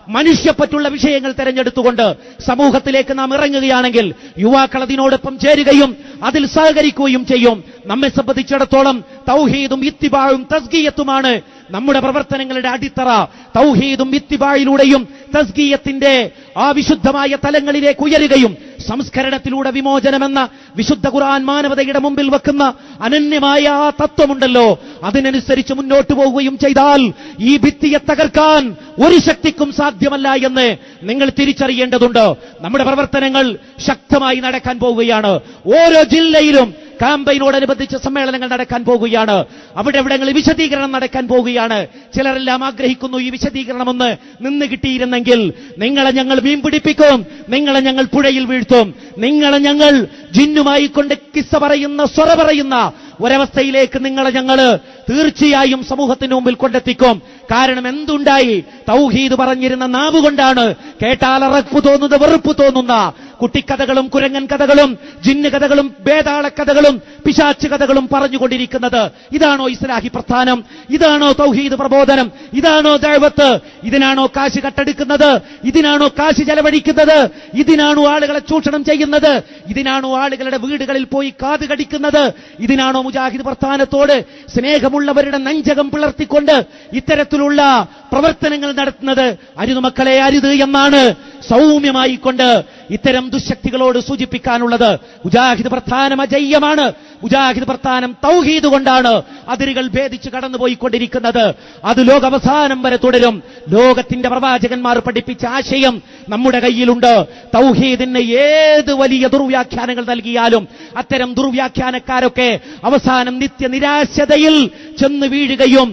മനുഷ്യപ്പറ്റുള്ള വിഷയങ്ങൾ തെരഞ്ഞെടുത്തുകൊണ്ട് സമൂഹത്തിലേക്ക് നാം ഇറങ്ങുകയാണെങ്കിൽ യുവാക്കൾ അതിനോടൊപ്പം ചേരുകയും അതിൽ സഹകരിക്കുകയും ചെയ്യും. നമ്മെ സംബന്ധിച്ചിടത്തോളം തൗഹീദും ഇത്തിബാഉം തസ്കിയത്തുമാണ് നമ്മുടെ പ്രവർത്തനങ്ങളുടെ അടിത്തറ. തൗഹീദും ഇത്തിബായിലൂടെയും തസ്കിയത്തിന്റെ ആ വിശുദ്ധമായ തലങ്ങളിലേക്ക് ഉയരുകയും സംസ്കരണത്തിലൂടെ വിമോചനമെന്ന വിശുദ്ധ ഖുർആൻ മാനവതയുടെ മുമ്പിൽ വെക്കുന്ന അനന്യമായ ആ തത്വമുണ്ടല്ലോ, അതിനനുസരിച്ച് മുന്നോട്ട് പോവുകയും ചെയ്താൽ ഈ ഭിത്തിയെ തകർക്കാൻ ഒരു ശക്തിക്കും സാധ്യമല്ല എന്ന് നിങ്ങൾ തിരിച്ചറിയേണ്ടതുണ്ട്. നമ്മുടെ പ്രവർത്തനങ്ങൾ ശക്തമായി നടക്കാൻ പോവുകയാണ്. ഓരോ ജില്ലയിലും ക്യാമ്പയിനോടനുബന്ധിച്ച് സമ്മേളനങ്ങൾ നടക്കാൻ പോകുകയാണ്. അവിടെ എവിടെങ്ങളിൽ വിശദീകരണം നടക്കാൻ പോവുകയാണ്. ചിലരെല്ലാം ആഗ്രഹിക്കുന്നു ഈ വിശദീകരണം ഒന്ന് നിന്ന് കിട്ടിയിരുന്നെങ്കിൽ. നിങ്ങളെ ഞങ്ങൾ മീൻ പിടിപ്പിക്കും, നിങ്ങളെ ഞങ്ങൾ പുഴയിൽ വീഴ്ത്തും, നിങ്ങളെ ഞങ്ങൾ ജിന്നുമായി കൊണ്ട് കിസ്സ പറയുന്ന സ്വറ പറയുന്ന ഒരവസ്ഥയിലേക്ക് നിങ്ങളെ ഞങ്ങൾ തീർച്ചയായും സമൂഹത്തിന് മുമ്പിൽ കൊണ്ടെത്തിക്കും. കാരണം എന്തുണ്ടായി? തൗഹീദ് പറഞ്ഞിരുന്ന നാവുകൊണ്ടാണ് കേട്ടാൽ അറപ്പ് തോന്നുന്നത്, വെറുപ്പ് തോന്നുന്ന കുട്ടിക്കഥകളും കുരങ്ങൻ കഥകളും ജിന്ന് കഥകളും വേതാള കഥകളും പിശാച്ച് കഥകളും പറഞ്ഞുകൊണ്ടിരിക്കുന്നത്. ഇതാണോ ഇസ്ലാഹി പ്രസ്ഥാനം? ഇതാണോ തൗഹീദ് പ്രബോധനം? ഇതാണോ ദഅവത്ത്? ഇതിനാണോ കാശ് കട്ടെടുക്കുന്നത്? ഇതിനാണോ കാശ് ചെലവഴിക്കുന്നത്? ഇതിനാണോ ആളുകളെ ചൂഷണം ചെയ്യുന്നത്? ഇതിനാണോ ആളുകളുടെ വീടുകളിൽ പോയി കാത് കടിക്കുന്നത്? ഇതിനാണോ മുജാഹിദ് പ്രസ്ഥാനത്തോട് സ്നേഹമുള്ളവരുടെ നെഞ്ചകം പിളർത്തിക്കൊണ്ട് ഇത്തരത്തിലുള്ള പ്രവർത്തനങ്ങൾ നടത്തുന്നത്? അരുത് മക്കളെ, അരുത് എന്നാണ് സൗമ്യമായിക്കൊണ്ട് ഇത്തരം ദുശക്തികളോട് സൂചിപ്പിക്കാനുള്ളത്. മുജാഹിദ് പ്രസ്ഥാനം അജയ്യമാണ്. മുജാഹിദ് പ്രസ്ഥാനം തൗഹീദ് കൊണ്ടാണ് അതിരുകൾ ഭേദിച്ച് കടന്നുപോയിക്കൊണ്ടിരിക്കുന്നത്. അത് ലോകാവസാനം വരെ തുടരും. ലോകത്തിന്റെ പ്രവാചകന്മാർ പഠിപ്പിച്ച ആശയം നമ്മുടെ കയ്യിലുണ്ട്. തൗഹീദിന് ഏത് വലിയ ദുർവ്യാഖ്യാനങ്ങൾ നൽകിയാലും അത്തരം ദുർവ്യാഖ്യാനക്കാരൊക്കെ അവസാനം നിത്യനിരാശതയിൽ ചെന്ന് വീഴുകയും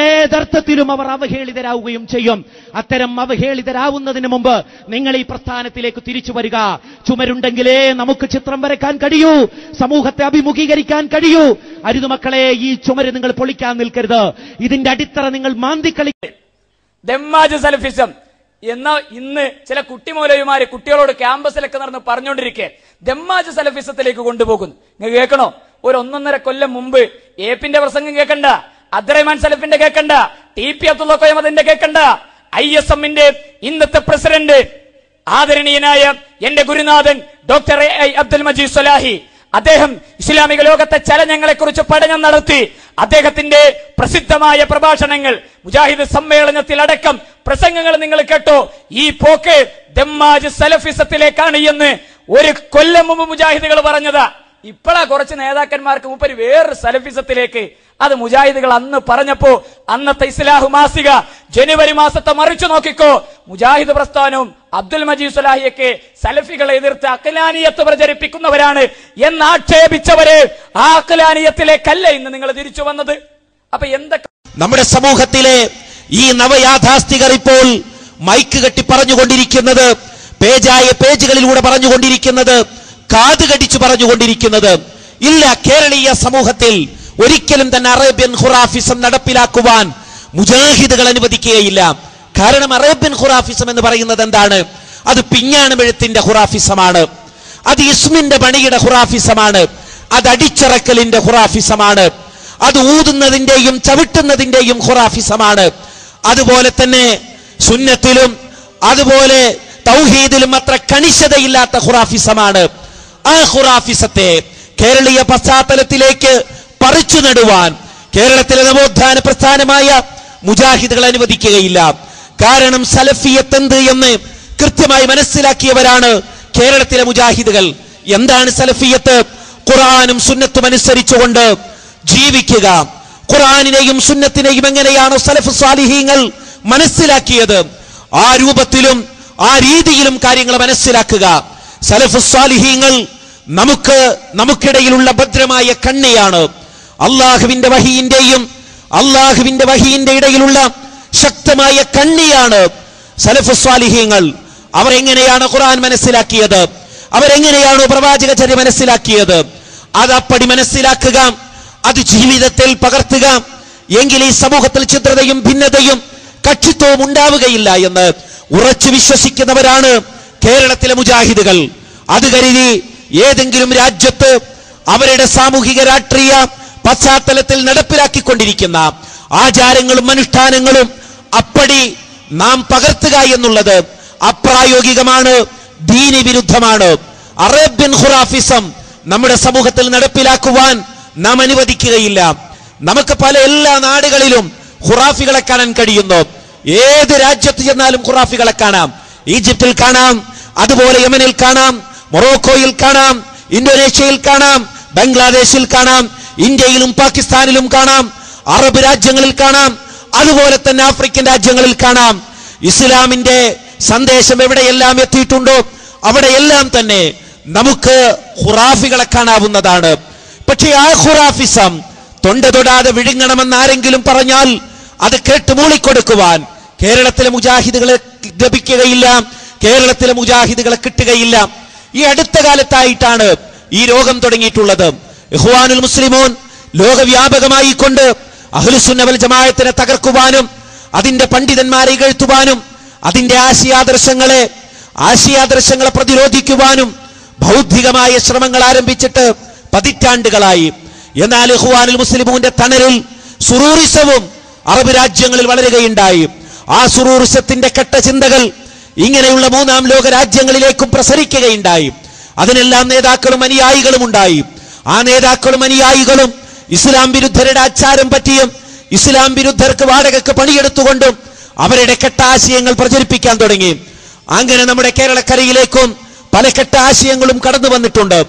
ഏതർത്ഥത്തിലും അവർ അവഹേളിതരാവുകയും ചെയ്യും. അത്തരം അവഹേളിതരാവുന്നതിന് മുമ്പ് നിങ്ങൾ ഈ പ്രസ്ഥാനത്തിലേക്ക് തിരിച്ചു വരിക. ചുമരുണ്ടെങ്കിലേ നമുക്ക് ചിത്രം വരയ്ക്കാൻ കഴിയൂ, സമൂഹത്തെ അഭിമുഖീകരിക്കാൻ കഴിയൂ. അരുത് മക്കളെ, ഈ ചുമര് നിങ്ങൾ പൊളിക്കാൻ നിൽക്കരുത്. ഇതിന്റെ അടിത്തറ നിങ്ങൾ മാന്തിക്കളി. ദമ്മാജ് സലഫിസം എന്ന ഇന്ന് ചില കുട്ടിമൗലവിമാര് കുട്ടികളോട് ക്യാമ്പസിലൊക്കെ നടന്ന് പറഞ്ഞുകൊണ്ടിരിക്കെ ദമ്മാജ് സലഫിസത്തിലേക്ക് കൊണ്ടുപോകുന്നു. നിങ്ങൾ കേൾക്കണോ? ഒരു 1.5 കൊല്ലം മുമ്പ് ഏപ്പിന്റെ പ്രസംഗം കേൾക്കണ്ട, അബ്ദുറഹ്മാൻ സലഫിന്റെ കേൾക്കണ്ട, TP അബ്ദുള്ള കോയമദിന്റെ കേൾക്കണ്ട, ISMന്റെ ഇന്നത്തെ പ്രസിഡന്റ് ആദരണീയനായ എന്റെ ഗുരുനാഥൻ ഡോക്ടർ AI അബ്ദുൽ മജീദ് സ്വലാഹി, അദ്ദേഹം ഇസ്ലാമിക ലോകത്തെ ചലനങ്ങളെ കുറിച്ച് പഠനം നടത്തി. അദ്ദേഹത്തിന്റെ പ്രസിദ്ധമായ പ്രഭാഷണങ്ങൾ, മുജാഹിദ് സമ്മേളനത്തിൽ അടക്കം പ്രസംഗങ്ങൾ നിങ്ങൾ കേട്ടോ. ഈ പോക്ക് ദമ്മാജ് സലഫിസത്തിലേക്കാണ് എന്ന് 1 കൊല്ലം മുമ്പ് മുജാഹിദുകൾ പറഞ്ഞതാ. ഇപ്പോഴാ കുറച്ച് നേതാക്കന്മാർക്ക് മുമ്പ് വേറൊരു സലഫിസത്തിലേക്ക്. അത് മുജാഹിദുകൾ അന്ന് പറഞ്ഞപ്പോ അന്നത്തെ ഇസ്ലാഹു മാസിക ജനുവരി മാസത്തെ മറിച്ചു നോക്കിക്കോ, മുജാഹിദ് പ്രസ്ഥാനവും അബ്ദുൽ മജീദ് സ്വലാഹിയൊക്കെ സലഫികളെ എതിർത്ത് അഖ്ലാനിയത്ത് പ്രചരിപ്പിക്കുന്നവരാണ് എന്ന് ആക്ഷേപിച്ചവര് ആ അഖ്ലാനിയത്തിലേക്കല്ല ഇന്ന് നിങ്ങൾ തിരിച്ചു വന്നത്. അപ്പൊ എന്തൊക്കെ നമ്മുടെ സമൂഹത്തിലെ ഈ നവയാഥാസ്ഥികർ ഇപ്പോൾ മൈക്ക് കെട്ടി പറഞ്ഞുകൊണ്ടിരിക്കുന്നത്, പേജായ പേജുകളിലൂടെ പറഞ്ഞുകൊണ്ടിരിക്കുന്നത്, കാത് കടിച്ചു പറഞ്ഞുകൊണ്ടിരിക്കുന്നത്, ഇല്ല, കേരളീയ സമൂഹത്തിൽ ഒരിക്കലും തന്നെ അറേബ്യൻ ഖുറാഫിസം നടപ്പിലാക്കുവാൻ മുജാഹിദുകൾ അനുവദിക്കുകയില്ല. കാരണം അറേബ്യൻ ഖുറാഫിസം എന്ന് പറയുന്നത് എന്താണ്? അത് പിഞ്ഞാണമെഴുത്തിന്റെ ഖുറാഫിസമാണ്, അത് ഇസ്മിന്റെ പണിയുടെ ഖുറാഫിസമാണ്, അത് അടിച്ചിറക്കലിന്റെ ഖുറാഫിസമാണ്, അത് ഊതുന്നതിന്റെയും ചവിട്ടുന്നതിന്റെയും ഖുറാഫിസമാണ്. അതുപോലെ തന്നെ സുന്നത്തിലും അതുപോലെ തൗഹീദിലും അത്ര കണിശതയില്ലാത്ത ഖുറാഫിസമാണ്. ആ ഖുറാഫിസത്തെ കേരളീയ പശ്ചാത്തലത്തിലേക്ക് പറിച്ചു നടുവാൻ കേരളത്തിലെ നവോത്ഥാന പ്രസ്ഥാനമായ മുജാഹിദുകൾ അനുവദിക്കുകയില്ല. കാരണം സലഫിയത്ത് എന്ത് എന്ന് കൃത്യമായി മനസ്സിലാക്കിയവരാണ് കേരളത്തിലെ മുജാഹിദുകൾ. എന്താണ് സലഫിയത്ത്? ഖുർആനും സുന്നത്തും അനുസരിച്ചുകൊണ്ട് ജീവിക്കുക. ഖുർആനിനെയും സുന്നത്തിനെയും എങ്ങനെയാണോ സലഫ് സ്വാലിഹീങ്ങൾ മനസ്സിലാക്കിയത്, ആ രൂപത്തിലും ആ രീതിയിലും കാര്യങ്ങൾ മനസ്സിലാക്കുക. സലഫ് സ്വാലിഹീങ്ങൾ നമുക്കിടയിലുള്ള ഭദ്രമായ കണ്ണിയാണ്. അള്ളാഹുവിന്റെ വഹിയിന്റെ ഇടയിലുള്ള ശക്തമായ കണ്ണിയാണ് സലഫ് സ്വാലിഹീങ്ങൾ. അവരെങ്ങനെയാണ് ഖുർആൻ മനസ്സിലാക്കിയത്, അവരെങ്ങനെയാണോ പ്രവാചകചര്യ മനസ്സിലാക്കിയത്, അതപ്പടി മനസ്സിലാക്കുക, അത് ജീവിതത്തിൽ പകർത്തുക. എങ്കിൽ ഈ സമൂഹത്തിൽ ചിത്രതയും ഭിന്നതയും കക്ഷിത്വവും ഉണ്ടാവുകയില്ല എന്ന് ഉറച്ചു വിശ്വസിക്കുന്നവരാണ് കേരളത്തിലെ മുജാഹിദുകൾ. അത് കരുതി ഏതെങ്കിലും രാജ്യത്ത് അവരുടെ സാമൂഹിക രാഷ്ട്രീയ പശ്ചാത്തലത്തിൽ നടപ്പിലാക്കിക്കൊണ്ടിരിക്കുന്ന ആചാരങ്ങളും അനുഷ്ഠാനങ്ങളും അപ്പടി നാം പകർത്തുക എന്നുള്ളത് അപ്രായോഗികമാണ്, ദീനി വിരുദ്ധമാണ്. അറേബ്യൻ ഖുറാഫിസം നമ്മുടെ സമൂഹത്തിൽ നടപ്പിലാക്കുവാൻ നാം അനുവദിക്കുകയില്ല. നമുക്ക് എല്ലാ നാടുകളിലും ഖുറാഫികളെ കാണാൻ കഴിയുന്നു. ഏത് രാജ്യത്ത് ചെന്നാലും ഖുറാഫികളെ കാണാം. ഈജിപ്തിൽ കാണാം, അതുപോലെ യമനിൽ കാണാം, മൊറോക്കോയിൽ കാണാം, ഇന്തോനേഷ്യയിൽ കാണാം, ബംഗ്ലാദേശിൽ കാണാം, ഇന്ത്യയിലും പാകിസ്ഥാനിലും കാണാം, അറബ് രാജ്യങ്ങളിൽ കാണാം, അതുപോലെ തന്നെ ആഫ്രിക്കൻ രാജ്യങ്ങളിൽ കാണാം. ഇസ്ലാമിന്റെ സന്ദേശം എവിടെയെല്ലാം എത്തിയിട്ടുണ്ടോ അവിടെയെല്ലാം തന്നെ നമുക്ക് ഖുറാഫികളെ കാണാവുന്നതാണ്. പക്ഷേ ആ ഖുറാഫിസം തൊണ്ട തൊടാതെ വിഴുങ്ങണമെന്ന് ആരെങ്കിലും പറഞ്ഞാൽ അത് കേട്ട് മൂളിക്കൊടുക്കുവാൻ കേരളത്തിലെ മുജാഹിദുകളെ ലഭിക്കുകയില്ല, കേരളത്തിലെ മുജാഹിദുകളെ കിട്ടുകയില്ല. ഈ അടുത്ത കാലത്തായിട്ടാണ് ഈ രോഗം തുടങ്ങിയിട്ടുള്ളത്. ഇഖ്വാനുൽ മുസ്ലിമൂൻ ലോകവ്യാപകമായി കൊണ്ട് അഹ്ലുസുന്ന വൽ ജമാഅത്തിനെ തകർക്കുവാനും അതിന്റെ പണ്ഡിതന്മാരെ ഇകഴ്ത്തുവാനും അതിന്റെ ആശയാദർശങ്ങളെ പ്രതിരോധിക്കുവാനും ബൗദ്ധികമായ ശ്രമങ്ങൾ ആരംഭിച്ചിട്ട് പതിറ്റാണ്ടുകളായി. എന്നാൽ ഇഖ്വാനുൽ മുസ്ലിമൂന്റെ തണലിൽ സുറൂറിസവും അറബ് രാജ്യങ്ങളിൽ വളരുകയുണ്ടായി. ആ സുറൂറിസത്തിന്റെ കെട്ട ചിന്തകൾ ഇങ്ങനെയുള്ള 3ാം ലോക രാജ്യങ്ങളിലേക്കും പ്രസരിക്കുകയുണ്ടായി. അതിനെല്ലാം നേതാക്കളും അനുയായികളും ഉണ്ടായി. ആ നേതാക്കളും അനുയായികളും ഇസ്ലാം വിരുദ്ധരുടെ ആചാരം പറ്റിയും ഇസ്ലാം വിരുദ്ധർക്ക് വാടകയ്ക്ക് പണിയെടുത്തുകൊണ്ടും അവരുടെ കെട്ട ആശയങ്ങൾ പ്രചരിപ്പിക്കാൻ തുടങ്ങി. അങ്ങനെ നമ്മുടെ കേരളക്കരയിലേക്കും പല കെട്ട ആശയങ്ങളും കടന്നു വന്നിട്ടുണ്ട്.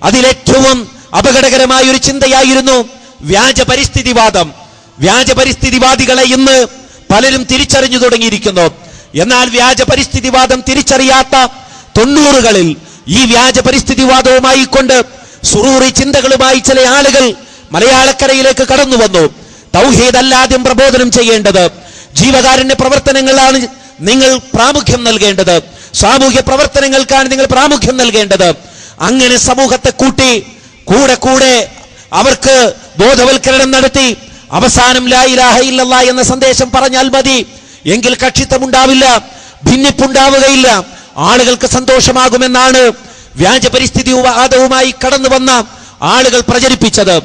അതിലേറ്റവും അപകടകരമായ ഒരു ചിന്തയായിരുന്നു വ്യാജ പരിസ്ഥിതിവാദം. വ്യാജ പരിസ്ഥിതിവാദികളെ ഇന്ന് പലരും തിരിച്ചറിഞ്ഞു തുടങ്ങിയിരിക്കുന്നു. എന്നാൽ വ്യാജ പരിസ്ഥിതിവാദം തിരിച്ചറിയാത്ത 90കളിൽ ഈ വ്യാജ പരിസ്ഥിതിവാദവുമായി കൊണ്ട് സുറൂറി ചിന്തകളുമായി ചില ആളുകൾ മലയാളക്കരയിലേക്ക് കടന്നു വന്നു. തൗഹീദ് അല്ലാദ്യം പ്രബോധനം ചെയ്യേണ്ടത്, ജീവകാരുണ്യ പ്രവർത്തനങ്ങളാണ് നിങ്ങൾ പ്രാമുഖ്യം നൽകേണ്ടത്, സാമൂഹ്യ പ്രവർത്തനങ്ങൾക്കാണ് നിങ്ങൾ പ്രാമുഖ്യം നൽകേണ്ടത്. അങ്ങനെ സമൂഹത്തെ കൂടെ അവർക്ക് ബോധവൽക്കരണം നടത്തി അവസാനം ലാ ഇലാഹ ഇല്ലല്ലാഹ് എന്ന സന്ദേശം പറഞ്ഞാൽ മതി, എങ്കിൽ കക്ഷിത്വമുണ്ടാവില്ല, ഭിന്നിപ്പുണ്ടാവുകയില്ല, ആളുകൾക്ക് സന്തോഷമാകുമെന്നാണ് വ്യാജ പരിസ്ഥിതിവാദവുമായി കടന്നു വന്ന ആളുകൾ പ്രചരിപ്പിച്ചത്.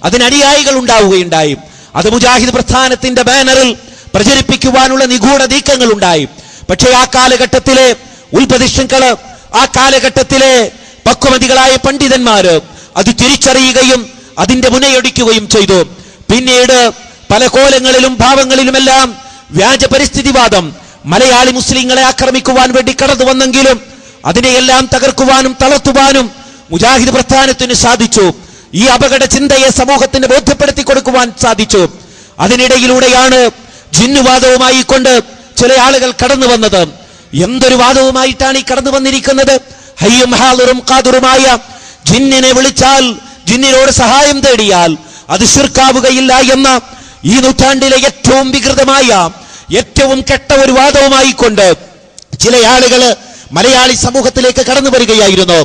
അതിനനുയായികൾ ഉണ്ടാവുകയുണ്ടായി. അത് മുജാഹിദ് പ്രസ്ഥാനത്തിന്റെ ബാനറിൽ പ്രചരിപ്പിക്കുവാനുള്ള നിഗൂഢ നീക്കങ്ങൾ ഉണ്ടായി. പക്ഷേ ആ കാലഘട്ടത്തിലെ ഉൽപ്പതിഷ്ണുക്കള്, ആ കാലഘട്ടത്തിലെ പക്വമതികളായ പണ്ഡിതന്മാര് അത് തിരിച്ചറിയുകയും അതിന്റെ മുനയൊടിക്കുകയും ചെയ്തു. പിന്നീട് പല കോലങ്ങളിലും ഭാവങ്ങളിലുമെല്ലാം വ്യാജ പരിസ്ഥിതിവാദം മലയാളി മുസ്ലിങ്ങളെ ആക്രമിക്കുവാൻ വേണ്ടി കടന്നു വന്നെങ്കിലും അതിനെയെല്ലാം തകർക്കുവാനും തളർത്തുവാനും മുജാഹിദ് പ്രസ്ഥാനത്തിന് സാധിച്ചു. ഈ അപകട ചിന്തയെ സമൂഹത്തിന് ബോധ്യപ്പെടുത്തി കൊടുക്കുവാൻ സാധിച്ചു. അതിനിടയിലൂടെയാണ് ജിന്നുവാദവുമായി കൊണ്ട് ചില ആളുകൾ കടന്നു വന്നത്. എന്തൊരു വാദവുമായിട്ടാണ് ഈ കടന്നു വന്നിരിക്കുന്നത്? ഹയ്യും ഹാദിറും ഖാദിറുമായ ജിന്നിനെ വിളിച്ചാൽ, ജിന്നിനോട് സഹായം തേടിയാൽ അത് ശിർക്കാവുകയില്ല എന്ന ഈ നൂറ്റാണ്ടിലെ ഏറ്റവും വികൃതമായ, ഏറ്റവും കെട്ട ഒരു വാദവുമായിക്കൊണ്ട് ചില ആളുകൾ മലയാളി സമൂഹത്തിലേക്ക് കടന്നു വരികയായിരുന്നു.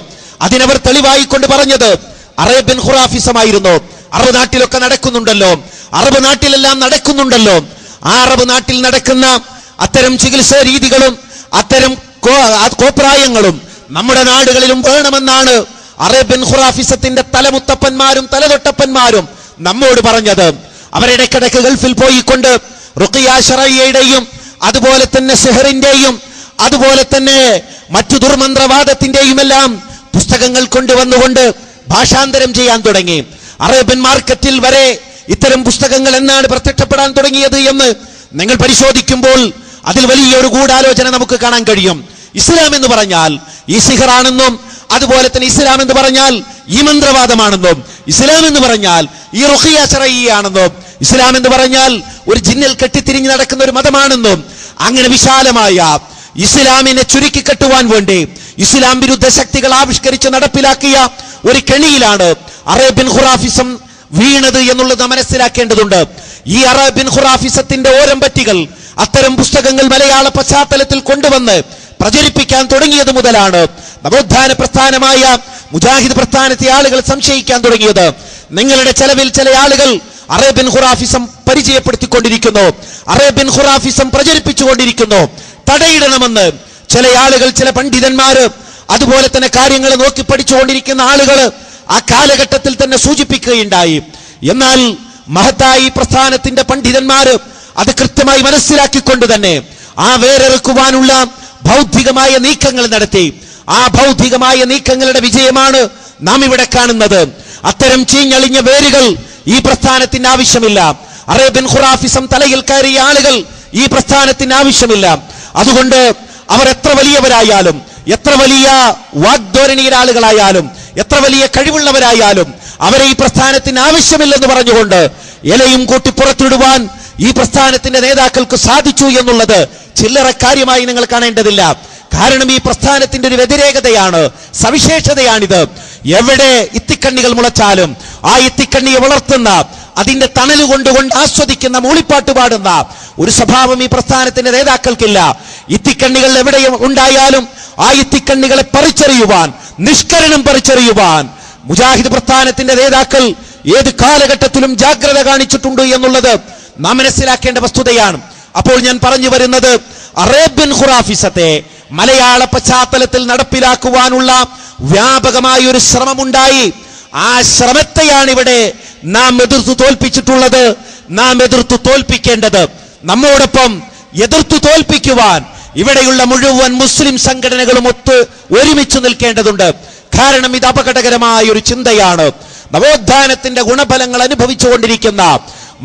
അതിനവർ തെളിവായിക്കൊണ്ട് പറഞ്ഞത് അറേബ്യൻ ഖുറാഫിസമായിരുന്നു. അറബ് നാട്ടിലൊക്കെ നടക്കുന്നുണ്ടല്ലോ, അറബ് നാട്ടിലെല്ലാം നടക്കുന്നുണ്ടല്ലോ. ആ അറബ് നാട്ടിൽ നടക്കുന്ന അത്തരം ചികിത്സാ രീതികളും അത്തരം കോപ്രായങ്ങളും നമ്മുടെ നാടുകളിലും വേണമെന്നാണ് അറേബ്യൻ ഖുറാഫിസത്തിന്റെ തലമുത്തപ്പന്മാരും തലതൊട്ടപ്പന്മാരും നമ്മോട് പറഞ്ഞത്. അവരിടക്കിടക്ക് ഗൾഫിൽ പോയിക്കൊണ്ട് റുഖിയ ശറയ്യയുടെയും അതുപോലെ തന്നെ സെഹറിന്റെയും അതുപോലെ തന്നെ മറ്റു ദുർമന്ത്രവാദത്തിന്റെയും എല്ലാം പുസ്തകങ്ങൾ കൊണ്ടുവന്നുകൊണ്ട് ഭാഷാന്തരം ചെയ്യാൻ തുടങ്ങി. അറേബ്യൻ മാർക്കറ്റിൽ വരെ ഇത്തരം പുസ്തകങ്ങൾ എന്നാണ് പ്രത്യക്ഷപ്പെടാൻ തുടങ്ങിയത് എന്ന് നിങ്ങൾ പരിശോധിക്കുമ്പോൾ അതിൽ വലിയൊരു ഗൂഢാലോചന നമുക്ക് കാണാൻ കഴിയും. ഇസ്ലാം എന്ന് പറഞ്ഞാൽ ഈ സിഹറാണെന്നും അതുപോലെ തന്നെ ഇസ്ലാം എന്ന് പറഞ്ഞാൽ ഈ മന്ത്രവാദമാണെന്നും ഇസ്ലാം എന്ന് പറഞ്ഞാൽ ഈ റുഖിയ ശറയ്യയാണെന്നും ഇസ്ലാം എന്ന് പറഞ്ഞാൽ ഒരു ജിന്നിൽ കെട്ടിത്തിരിഞ്ഞ് നടക്കുന്ന ഒരു മതമാണെന്നും അങ്ങനെ വിശാലമായ ഇസ്ലാമിനെ ചുരുക്കിക്കെട്ടുവാൻ വേണ്ടി ഇസ്ലാം വിരുദ്ധ ശക്തികൾ ആവിഷ്കരിച്ച് നടപ്പിലാക്കിയ ഒരു കെണിയിലാണ് അറേബ്യൻ ഖുറാഫിസം വീണത് എന്നുള്ളത് മനസ്സിലാക്കേണ്ടതുണ്ട്. ഈ അറേബ്യൻ ഖുറാഫിസത്തിന്റെ ഓരം പറ്റികൾ അത്തരം പുസ്തകങ്ങൾ മലയാള പശ്ചാത്തലത്തിൽ കൊണ്ടുവന്ന് പ്രചരിപ്പിക്കാൻ തുടങ്ങിയത് മുതലാണ് നവോത്ഥാന പ്രസ്ഥാനമായ മുജാഹിദ് പ്രസ്ഥാനത്തെ ആളുകൾ സംശയിക്കാൻ തുടങ്ങിയത്. നിങ്ങളുടെ ചെലവിൽ ചില ആളുകൾ അറേബ്യൻ ഖുറാഫിസം പരിചയപ്പെടുത്തിക്കൊണ്ടിരിക്കുന്നു, അറേബ്യൻ ഖുറാഫിസം പ്രചരിപ്പിച്ചുകൊണ്ടിരിക്കുന്നു. തടയിടണമെന്ന് ചില ആളുകൾ, ചില പണ്ഡിതന്മാര്, അതുപോലെ തന്നെ കാര്യങ്ങൾ നോക്കി പഠിച്ചുകൊണ്ടിരിക്കുന്ന ആളുകൾ ആ കാലഘട്ടത്തിൽ തന്നെ സൂചിപ്പിക്കുകയുണ്ടായി. എന്നാൽ മഹത്തായി പ്രസ്ഥാനത്തിന്റെ പണ്ഡിതന്മാര് അത് കൃത്യമായി മനസ്സിലാക്കിക്കൊണ്ട് തന്നെ ആ വേരെറുക്കുവാനുള്ള ബൗദ്ധികമായ നീക്കങ്ങൾ നടത്തി. ആ ബൗദ്ധികമായ നീക്കങ്ങളുടെ വിജയമാണ് നാം ഇവിടെ കാണുന്നത്. അത്തരം ചീഞ്ഞളിഞ്ഞ വേരുകൾ ഈ പ്രസ്ഥാനത്തിന് ആവശ്യമില്ല. അറേബ്യൻ ഖുറാഫിസം തലയിൽ കയറിയ ആളുകൾ ഈ പ്രസ്ഥാനത്തിന് ആവശ്യമില്ല. അതുകൊണ്ട് അവർ എത്ര വലിയവരായാലും, എത്ര വലിയ വാഗ്ധോരണിയുടെ ആളുകളായാലും, എത്ര വലിയ കഴിവുള്ളവരായാലും അവരെ ഈ പ്രസ്ഥാനത്തിന് ആവശ്യമില്ലെന്ന് പറഞ്ഞുകൊണ്ട് ഇലയും കൂട്ടി പുറത്തിടുവാൻ ഈ പ്രസ്ഥാനത്തിന്റെ നേതാക്കൾക്ക് സാധിച്ചു എന്നുള്ളത് ചില്ലറ കാര്യമായി നിങ്ങൾ കാണേണ്ടതില്ല. കാരണം ഈ പ്രസ്ഥാനത്തിന്റെ ഒരു വ്യതിരേകതയാണ്, സവിശേഷതയാണിത്. എവിടെ ഇത്തിക്കണ്ണികൾ മുളച്ചാലും ആ ഇത്തിക്കണ്ണിയെ വളർത്തുന്ന, അതിന്റെ തണല് കൊണ്ടുകൊണ്ട് ആസ്വദിക്കുന്ന, മൂളിപ്പാട്ട് പാടുന്ന ഒരു സ്വഭാവം ഈ പ്രസ്ഥാനത്തിന്റെ നേതാക്കൾക്കില്ല. ഇത്തിക്കണ്ണികൾ എവിടെ ഉണ്ടായാലും ആ ഇത്തിക്കണ്ണികളെ പറിച്ചെറിയുവാൻ, നിഷ്കരണം പറിച്ചെറിയുവാൻ മുജാഹിദ് പ്രസ്ഥാനത്തിന്റെ നേതാക്കൾ ഏത് കാലഘട്ടത്തിലും ജാഗ്രത കാണിച്ചിട്ടുണ്ട് എന്നുള്ളത് നാം മനസ്സിലാക്കേണ്ട വസ്തുതയാണ്. അപ്പോൾ ഞാൻ പറഞ്ഞു വരുന്നത്, അറേബ്യൻ ഖുറാഫിസത്തെ മലയാള പശ്ചാത്തലത്തിൽ നടപ്പിലാക്കുവാനുള്ള വ്യാപകമായ ഒരു ശ്രമമുണ്ടായി. ആ ശ്രമത്തെയാണ് ഇവിടെ നാം എതിർത്തു തോൽപ്പിച്ചിട്ടുള്ളത്, നാം എതിർത്തു തോൽപ്പിക്കേണ്ടത്. നമ്മോടൊപ്പം എതിർത്തു തോൽപ്പിക്കുവാൻ ഇവിടെയുള്ള മുഴുവൻ മുസ്ലിം സംഘടനകളും ഒരുമിച്ച് നിൽക്കേണ്ടതുണ്ട്. കാരണം ഇത് അപകടകരമായ ഒരു ചിന്തയാണ്. നവോത്ഥാനത്തിന്റെ ഗുണഫലങ്ങൾ അനുഭവിച്ചുകൊണ്ടിരിക്കുന്ന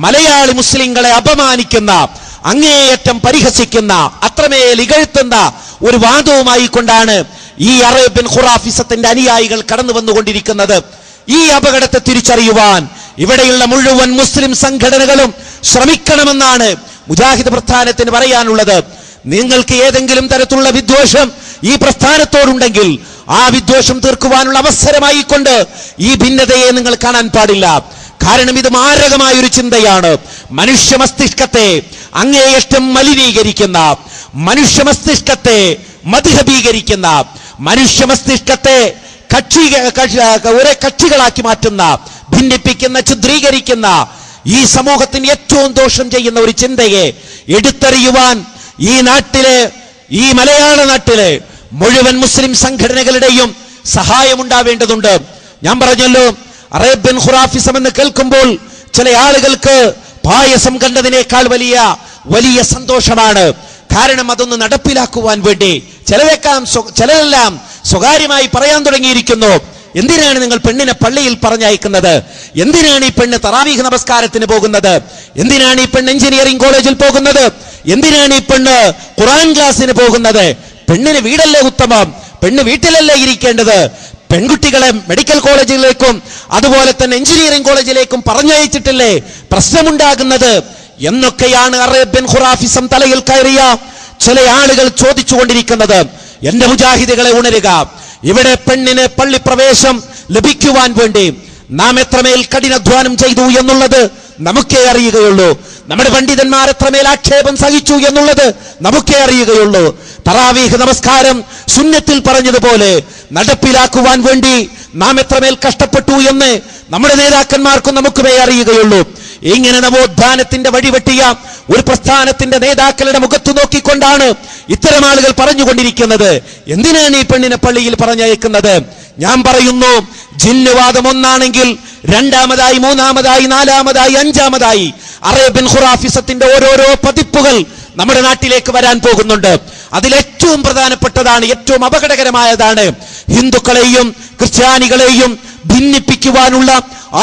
മലയാളി മുസ്ലിങ്ങളെ അപമാനിക്കുന്ന, അങ്ങേയറ്റം പരിഹസിക്കുന്ന, അത്രമേൽ ഇകഴ്ത്തുന്ന ഒരു വാദവുമായി കൊണ്ടാണ് ഈ അറേബ്യൻ ഖുറാഫിസത്തിന്റെ അനുയായികൾ കടന്നു വന്നുകൊണ്ടിരിക്കുന്നത്. ഈ അപകടത്തെ തിരിച്ചറിയുവാൻ ഇവിടെയുള്ള മുഴുവൻ മുസ്ലിം സംഘടനകളും ശ്രമിക്കണമെന്നാണ് മുജാഹിദ് പ്രസ്ഥാനത്തിന് പറയാനുള്ളത്. നിങ്ങൾക്ക് ഏതെങ്കിലും തരത്തിലുള്ള വിദ്വേഷം ഈ പ്രസ്ഥാനത്തോടുണ്ടെങ്കിൽ ആ വിദ്വേഷം തീർക്കുവാനുള്ള അവസരമായി കൊണ്ട് ഈ ഭിന്നതയെ നിങ്ങൾ കാണാൻ പാടില്ല. കാരണം ഇത് മാരകമായ ഒരു ചിന്തയാണ്. മനുഷ്യ മസ്തിഷ്കത്തെ അങ്ങേയറ്റം മലിനീകരിക്കുന്ന, മനുഷ്യ മസ്തിഷ്കത്തെ മദ്ഹബീകരിക്കുന്ന, മനുഷ്യ മസ്തിഷ്കത്തെ ഒരേ കക്ഷികളാക്കി മാറ്റുന്ന, ഭിന്നിപ്പിക്കുന്ന, ചിത്രീകരിക്കുന്ന, ഈ സമൂഹത്തിന് ഏറ്റവും ദോഷം ചെയ്യുന്ന ഒരു ചിന്തയെ എടുത്തെറിയുവാൻ ഈ നാട്ടിലെ, ഈ മലയാള നാട്ടിലെ മുഴുവൻ മുസ്ലിം സംഘടനകളുടെയും സഹായമുണ്ടാവേണ്ടതുണ്ട്. ഞാൻ പറഞ്ഞല്ലോ, അറേബ്യൻ ഖുറാഫിസം എന്ന് കേൾക്കുമ്പോൾ ചില ആളുകൾക്ക് പായസം കണ്ടതിനേക്കാൾ വലിയ സന്തോഷമാണ്. കാരണം അതൊന്ന് നടപ്പിലാക്കുവാൻ വേണ്ടി ചിലരെല്ലാം സ്വകാര്യമായി പറയാൻ തുടങ്ങിയിരിക്കുന്നു. എന്തിനാണ് നിങ്ങൾ പെണ്ണിനെ പള്ളിയിൽ പറഞ്ഞയക്കുന്നത്? എന്തിനാണ് ഈ പെണ്ണ് തറാവീഹ് നമസ്കാരത്തിന് പോകുന്നത്? എന്തിനാണ് ഈ പെണ്ണ് എഞ്ചിനീയറിംഗ് കോളേജിൽ പോകുന്നത്? എന്തിനാണ് ഈ പെണ്ണ് ഖുർആൻ ക്ലാസ്സിന് പോകുന്നത്? പെണ്ണിന് വീടല്ലേ ഉത്തമം? പെണ്ണ് വീട്ടിലല്ലേ ഇരിക്കേണ്ടത്? പെൺകുട്ടികളെ മെഡിക്കൽ കോളേജിലേക്കും അതുപോലെ തന്നെ എഞ്ചിനീയറിംഗ് കോളേജിലേക്കും പറഞ്ഞയച്ചിട്ടില്ലേ പ്രശ്നമുണ്ടാകുന്നത് എന്നൊക്കെയാണ് അറേബ്യൻ ഖുറാഫിസം തലയിൽ കയറിയ ചില ആളുകൾ ചോദിച്ചുകൊണ്ടിരിക്കുന്നത്. എന്റെ മുജാഹിദുകളെ, ഉണരുക. ഇവിടെ പെണ്ണിന് പള്ളി പ്രവേശം ലഭിക്കുവാൻ വേണ്ടി നാം എത്രമേൽ കഠിനാധ്വാനം ചെയ്തു എന്നുള്ളത് നമുക്കേ അറിയുകയുള്ളൂ. നമ്മുടെ പണ്ഡിതന്മാർ എത്രമേൽ ആക്ഷേപം സഹിച്ചു എന്നുള്ളത് നമുക്കേ അറിയുകയുള്ളൂ. തറാവീഹ് നമസ്കാരം സുന്നത്തിൽ പറഞ്ഞതുപോലെ നടപ്പിലാക്കുവാൻ വേണ്ടി നാം എത്രമേൽ കഷ്ടപ്പെട്ടു എന്ന് നമ്മുടെ നേതാക്കന്മാർക്കും നമുക്കുമേ അറിയുകയുള്ളൂ. ഇങ്ങനെ നവോത്ഥാനത്തിന്റെ വഴിവെട്ടിയ ഒരു പ്രസ്ഥാനത്തിന്റെ നേതാക്കളുടെ മുഖത്ത് നോക്കിക്കൊണ്ടാണ് ഇത്തരം ആളുകൾ പറഞ്ഞുകൊണ്ടിരിക്കുന്നത്. എന്തിനാണ് ഈ പെണ്ണിനെ പള്ളിയിൽ പറഞ്ഞയക്കുന്നത്? ഞാൻ പറയുന്നു, ജിന്നുവാദം ഒന്നാണെങ്കിൽ രണ്ടാമതായി, മൂന്നാമതായി, നാലാമതായി, അഞ്ചാമതായി അറേബ്യൻ ഖുറാഫിസത്തിന്റെ ഓരോരോ പതിപ്പുകൾ നമ്മുടെ നാട്ടിലേക്ക് വരാൻ പോകുന്നുണ്ട്. അതിലേറ്റവും പ്രധാനപ്പെട്ടതാണ്, ഏറ്റവും അപകടകരമായതാണ് ഹിന്ദുക്കളെയും ക്രിസ്ത്യാനികളെയും ഭിന്നിപ്പിക്കുവാനുള്ള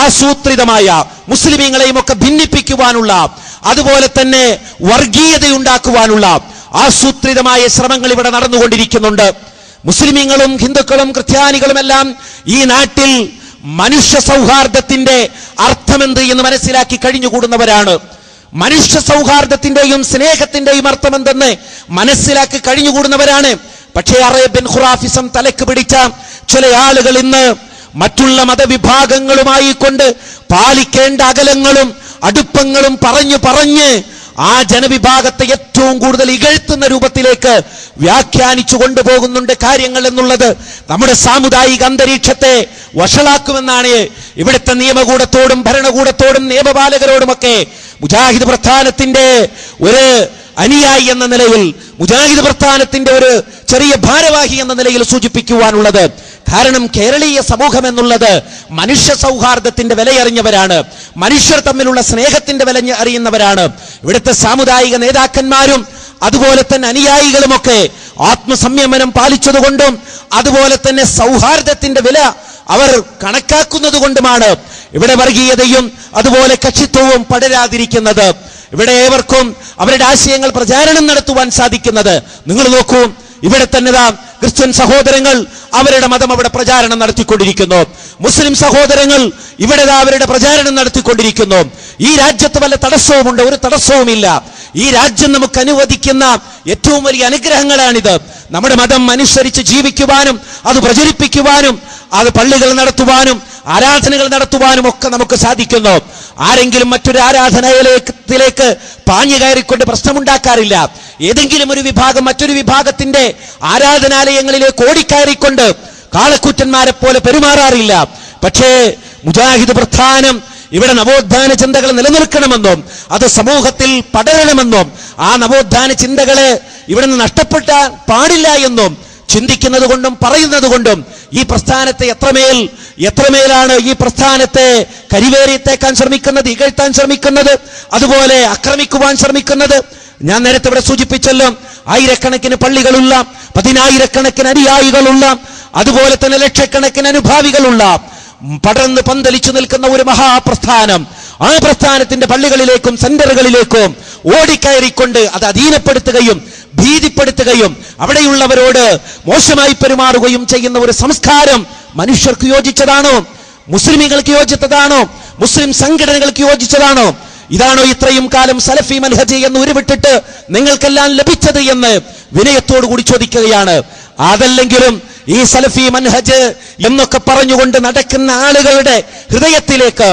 ആസൂത്രിതമായ, മുസ്ലിമീങ്ങളെയും ഒക്കെ ഭിന്നിപ്പിക്കുവാനുള്ള, അതുപോലെ തന്നെ വർഗീയതയുണ്ടാക്കുവാനുള്ള ആസൂത്രിതമായ ശ്രമങ്ങൾ ഇവിടെ നടന്നുകൊണ്ടിരിക്കുന്നുണ്ട്. മുസ്ലിമീങ്ങളും ഹിന്ദുക്കളും ക്രിസ്ത്യാനികളുമെല്ലാം ഈ നാട്ടിൽ മനുഷ്യ സൗഹാർദ്ദത്തിന്റെ അർത്ഥമെന്ത് എന്ന് മനസ്സിലാക്കി കഴിഞ്ഞുകൂടുന്നവരാണ്. മനുഷ്യ സൗഹാർദ്ദത്തിന്റെയും സ്നേഹത്തിന്റെയും അർത്ഥമെന്തെന്ന് മനസ്സിലാക്കി കഴിഞ്ഞുകൂടുന്നവരാണ്. പക്ഷേ അറേബ്യൻ ഖുറാഫിസം തലക്ക് പിടിച്ച ചില ആളുകൾ ഇന്ന് മറ്റുള്ള മതവിഭാഗങ്ങളുമായി കൊണ്ട് പാലിക്കേണ്ട അകലങ്ങളും അടുപ്പങ്ങളും പറഞ്ഞ് ആ ജനവിഭാഗത്തെ ഏറ്റവും കൂടുതൽ ഇകഴ്ത്തുന്ന രൂപത്തിലേക്ക് വ്യാഖ്യാനിച്ചു കൊണ്ടുപോകുന്നുണ്ട് കാര്യങ്ങൾ എന്നുള്ളത് നമ്മുടെ സാമുദായിക അന്തരീക്ഷത്തെ വഷളാക്കുമെന്നാണ് ഇവിടുത്തെ നിയമകൂടത്തോടും ഭരണകൂടത്തോടും നിയമപാലകരോടുമൊക്കെ മുജാഹിദ് പ്രസ്ഥാനത്തിന്റെ ഒരു അനുയായി എന്ന നിലയിൽ, മുജാഹിദ് പ്രസ്ഥാനത്തിന്റെ ഒരു ചെറിയ ഭാരവാഹി എന്ന നിലയിൽ സൂചിപ്പിക്കുവാനുള്ളത്. കാരണം കേരളീയ സമൂഹം എന്നുള്ളത് മനുഷ്യ സൗഹാർദ്ദത്തിന്റെ വിലയറിഞ്ഞവരാണ്, മനുഷ്യർ തമ്മിലുള്ള സ്നേഹത്തിന്റെ വില അറിയുന്നവരാണ്. ഇവിടുത്തെ സാമുദായിക നേതാക്കന്മാരും അതുപോലെ തന്നെ അനുയായികളുമൊക്കെ ആത്മസംയമനം പാലിച്ചതുകൊണ്ടും അതുപോലെ തന്നെ സൗഹാർദ്ദത്തിന്റെ വില അവർ കണക്കാക്കുന്നത് കൊണ്ടുമാണ് ഇവിടെ വർഗീയതയും അതുപോലെ കക്ഷിത്വവും പടരാതിരിക്കുന്നത്. ഇവിടെ ഏവർക്കും അവരുടെ ആശയങ്ങൾ പ്രചാരണം നടത്തുവാൻ സാധിക്കുന്നത്. നിങ്ങൾ നോക്കൂ, ഇവിടെ തന്നെ ക്രിസ്ത്യൻ സഹോദരങ്ങൾ അവരുടെ മതം അവിടെ പ്രചാരണം നടത്തിക്കൊണ്ടിരിക്കുന്നു. മുസ്ലിം സഹോദരങ്ങൾ ഇവിടെ അവരുടെ പ്രചാരണം നടത്തിക്കൊണ്ടിരിക്കുന്നു. ഈ രാജ്യത്ത് വല്ല തടസ്സവുമുണ്ട്? ഒരു തടസ്സവുമില്ല. ഈ രാജ്യം നമുക്ക് അനുവദിക്കുന്ന ഏറ്റവും വലിയ അനുഗ്രഹങ്ങളാണിത്. നമ്മുടെ മതം അനുസരിച്ച് ജീവിക്കുവാനും അത് പ്രചരിപ്പിക്കുവാനും അത് പള്ളികൾ നടത്തുവാനും ആരാധനകൾ നടത്തുവാനും ഒക്കെ നമുക്ക് സാധിക്കുന്നു. ആരെങ്കിലും മറ്റൊരു ആരാധനാലയത്തിലേക്ക് പാഞ്ഞു കയറിക്കൊണ്ട് പ്രശ്നമുണ്ടാക്കാറില്ല. ഏതെങ്കിലും ഒരു വിഭാഗം മറ്റൊരു വിഭാഗത്തിന്റെ ആരാധനാലയങ്ങളിലേക്ക് ഓടിക്കയറിക്കൊണ്ട് കാളക്കൂറ്റന്മാരെ പോലെ പെരുമാറാറില്ല. പക്ഷേ മുജാഹിദ് പ്രസ്ഥാനം ഇവിടെ നവോത്ഥാന ചിന്തകൾ നിലനിൽക്കണമെന്നും അത് സമൂഹത്തിൽ പടരണമെന്നും ആ നവോത്ഥാന ചിന്തകളെ ഇവിടെ നിന്ന് നഷ്ടപ്പെട്ടാൻ പാടില്ല എന്നും ചിന്തിക്കുന്നത് കൊണ്ടും പറയുന്നത് കൊണ്ടും ഈ പ്രസ്ഥാനത്തെ എത്രമേലാണ് ഈ പ്രസ്ഥാനത്തെ കരിവേറിത്തേക്കാൻ ശ്രമിക്കുന്നത്, ഇകഴ്ത്താൻ ശ്രമിക്കുന്നത്, അതുപോലെ ആക്രമിക്കുവാൻ ശ്രമിക്കുന്നത്. ഞാൻ നേരത്തെ ഇവിടെ സൂചിപ്പിച്ചല്ലോ, ആയിരക്കണക്കിന് പള്ളികളുള്ള, പതിനായിരക്കണക്കിന് അനുയായികളുള്ള, അതുപോലെ തന്നെ ലക്ഷക്കണക്കിന് അനുഭാവികളുള്ള, പടർന്ന് പന്തലിച്ചു നിൽക്കുന്ന ഒരു മഹാപ്രസ്ഥാനം. ആ പ്രസ്ഥാനത്തിന്റെ പള്ളികളിലേക്കും സെന്ററുകളിലേക്കും ഓടിക്കയറിക്കൊണ്ട് അത് അധീനപ്പെടുത്തുകയും ഭീതിപ്പെടുത്തുകയും അവിടെയുള്ളവരോട് മോശമായി പെരുമാറുകയും ചെയ്യുന്ന ഒരു സംസ്കാരം മനുഷ്യർക്ക് യോജിച്ചതാണോ? മുസ്ലിമീങ്ങൾക്ക് യോജിച്ചതാണോ? മുസ്ലിം സംഘടനകൾക്ക് യോജിച്ചതാണോ? ഇതാണോ ഇത്രയും കാലം സലഫി മൻഹജ് എന്ന് ഉരുവിട്ടിട്ട് നിങ്ങൾക്കെല്ലാം ലഭിച്ചത് എന്ന് വിനയത്തോടു കൂടി ചോദിക്കുകയാണ്. അതല്ലെങ്കിലും ഈ സലഫി മൻഹജ് എന്നൊക്കെ പറഞ്ഞുകൊണ്ട് നടക്കുന്ന ആളുകളുടെ ഹൃദയത്തിലേക്ക്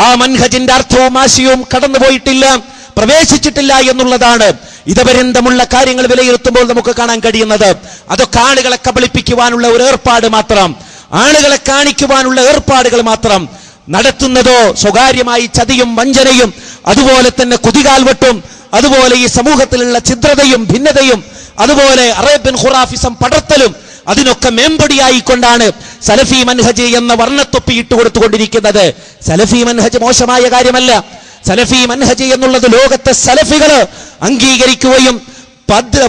ആ മൻഹജിന്റെ അർത്ഥവും ആശയവും കടന്നുപോയിട്ടില്ല, പ്രവേശിച്ചിട്ടില്ല എന്നുള്ളതാണ് ഇതപര്യന്തമുള്ള കാര്യങ്ങൾ വിലയിരുത്തുമ്പോൾ നമുക്ക് കാണാൻ കഴിയുന്നത്. അതൊക്കെ ആളുകളെ കബളിപ്പിക്കുവാനുള്ള ഒരു ഏർപ്പാട് മാത്രം, ആളുകളെ കാണിക്കുവാനുള്ള ഏർപ്പാടുകൾ മാത്രം. നടത്തുന്നതോ സ്വകാര്യമായി ചതിയും വഞ്ചനയും അതുപോലെ തന്നെ കുതികാൽവെട്ടും അതുപോലെ ഈ സമൂഹത്തിലുള്ള ഛിദ്രതയും ഭിന്നതയും അതുപോലെ അറേബ്യൻ ഖുറാഫിസം പടർത്തലും അതിനൊക്കെ മേമ്പൊടിയായിക്കൊണ്ടാണ് സലഫി മൻഹജ് എന്ന വർണ്ണത്തൊപ്പി ഇട്ടുകൊടുത്തുകൊണ്ടിരിക്കുന്നത്. സലഫി മൻഹജ് മോശമായ കാര്യമല്ല. സലഫി മൻഹജ് എന്നുള്ളത് ലോകത്തെ സലഫികള് അംഗീകരിക്കുകയും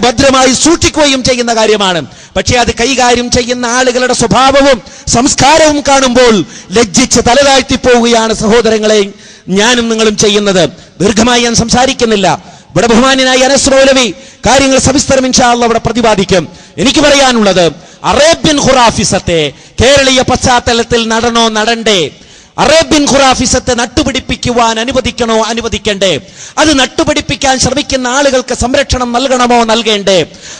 ഭദ്രമായി സൂക്ഷിക്കുകയും ചെയ്യുന്ന കാര്യമാണ്. പക്ഷെ അത് കൈകാര്യം ചെയ്യുന്ന ആളുകളുടെ സ്വഭാവവും സംസ്കാരവും കാണുമ്പോൾ ലജ്ജിച്ച് തലതാഴ്ത്തി പോവുകയാണ് സഹോദരങ്ങളെ ഞാനും നിങ്ങളും ചെയ്യുന്നത്. ദീർഘമായി ഞാൻ സംസാരിക്കുന്നില്ല. ഇവിടെ ബഹുമാന്യനായ അനസ് മൗലവി കാര്യങ്ങൾ സവിസ്തരം ഇൻഷാ അല്ലാഹ് ഇവിടെ പ്രതിപാദിക്കും. എനിക്ക് പറയാനുള്ളത്, അറേബ്യൻ ഖുറാഫിസത്തെ കേരളീയ പശ്ചാത്തലത്തിൽ നടണോ നടണ്ടേ? അറേബ്യൻ ഖുറാഫിസത്തെ നട്ടുപിടിപ്പിക്കുവാൻ അനുവദിക്കണോ അനുവദിക്കണ്ടേ? അത് നട്ടുപിടിപ്പിക്കാൻ ശ്രമിക്കുന്ന ആളുകൾക്ക് സംരക്ഷണം നൽകണമോ നൽകേണ്ടേ?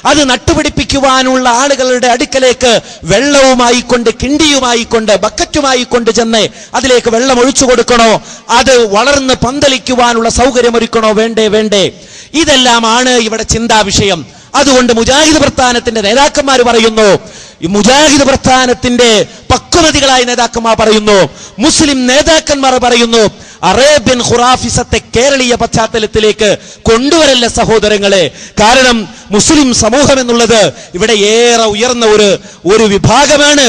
അത് നട്ടുപിടിപ്പിക്കുവാനുള്ള ആളുകളുടെ അടുക്കലേക്ക് വെള്ളവുമായിക്കൊണ്ട് കിണ്ടിയുമായിക്കൊണ്ട് ബക്കറ്റുമായിക്കൊണ്ട് ചെന്ന് അതിലേക്ക് വെള്ളം ഒഴിച്ചു കൊടുക്കണോ? അത് വളർന്ന് പന്തലിക്കുവാനുള്ള സൗകര്യമൊരുക്കണോ? വേണ്ടേ? ഇതെല്ലാമാണ് ഇവിടെ ചിന്താ വിഷയം. അതുകൊണ്ട് മുജാഹിദ് പ്രസ്ഥാനത്തിന്റെ നേതാക്കന്മാർ പറയുന്നു, മുജാഹിദ് പ്രസ്ഥാനത്തിന്റെ പക്വമതികളായ നേതാക്കന്മാർ പറയുന്നു, മുസ്ലിം നേതാക്കന്മാർ പറയുന്നു, അറേബ്യൻ ഖുറാഫിസത്തെ കേരളീയ പശ്ചാത്തലത്തിലേക്ക് കൊണ്ടുവരല്ല സഹോദരങ്ങളെ. കാരണം മുസ്ലിം സമൂഹം എന്നുള്ളത് ഇവിടെ ഏറെ ഉയർന്ന ഒരു വിഭാഗമാണ്.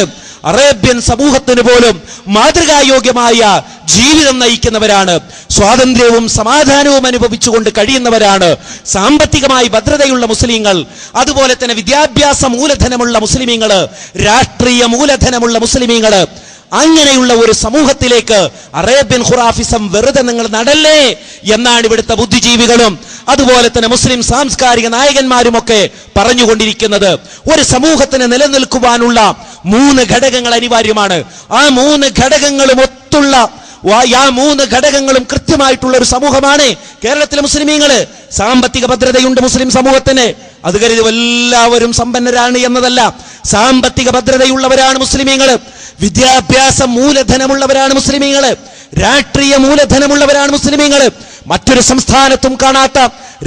അറേബ്യൻ സമൂഹത്തിന് പോലും മാതൃകായോഗ്യമായ ജീവിതം നയിക്കുന്നവരാണ്. സ്വാതന്ത്ര്യവും സമാധാനവും അനുഭവിച്ചുകൊണ്ട് കഴിയുന്നവരാണ്. സാമ്പത്തികമായി ഭദ്രതയുള്ള മുസ്ലിങ്ങൾ, അതുപോലെ തന്നെ വിദ്യാഭ്യാസ മൂലധനമുള്ള മുസ്ലിമീങ്ങള്, രാഷ്ട്രീയ മൂലധനമുള്ള മുസ്ലിമീങ്ങള്, അങ്ങനെയുള്ള ഒരു സമൂഹത്തിലേക്ക് അറേബ്യൻ ഖുറാഫിസം വെറുതെ നിങ്ങൾ നടല്ലേ എന്നാണ് ഇവിടുത്തെ ബുദ്ധിജീവികളും അതുപോലെ തന്നെ മുസ്ലിം സാംസ്കാരിക നായകന്മാരുമൊക്കെ പറഞ്ഞുകൊണ്ടിരിക്കുന്നത്. ഒരു സമൂഹത്തിന് നിലനിൽക്കുവാനുള്ള 3 ഘടകങ്ങൾ അനിവാര്യമാണ്. ആ 3 ഘടകങ്ങളും ഒത്തുള്ള ആ 3 ഘടകങ്ങളും കൃത്യമായിട്ടുള്ള ഒരു സമൂഹമാണ് കേരളത്തിലെ മുസ്ലിമീങ്ങള്. സാമ്പത്തിക ഭദ്രതയുണ്ട് മുസ്ലിം സമൂഹത്തിന്. അത് കരുതി എല്ലാവരും സമ്പന്നരാണ് എന്നതല്ല. സാമ്പത്തിക ഭദ്രതയുള്ളവരാണ് മുസ്ലിമീങ്ങള്. വിദ്യാഭ്യാസ മൂലധനമുള്ളവരാണ് മുസ്ലിമീങ്ങള്. രാഷ്ട്രീയ മൂലധനമുള്ളവരാണ് മുസ്ലിമീങ്ങള്. മറ്റൊരു സംസ്ഥാനത്തും കാണാത്ത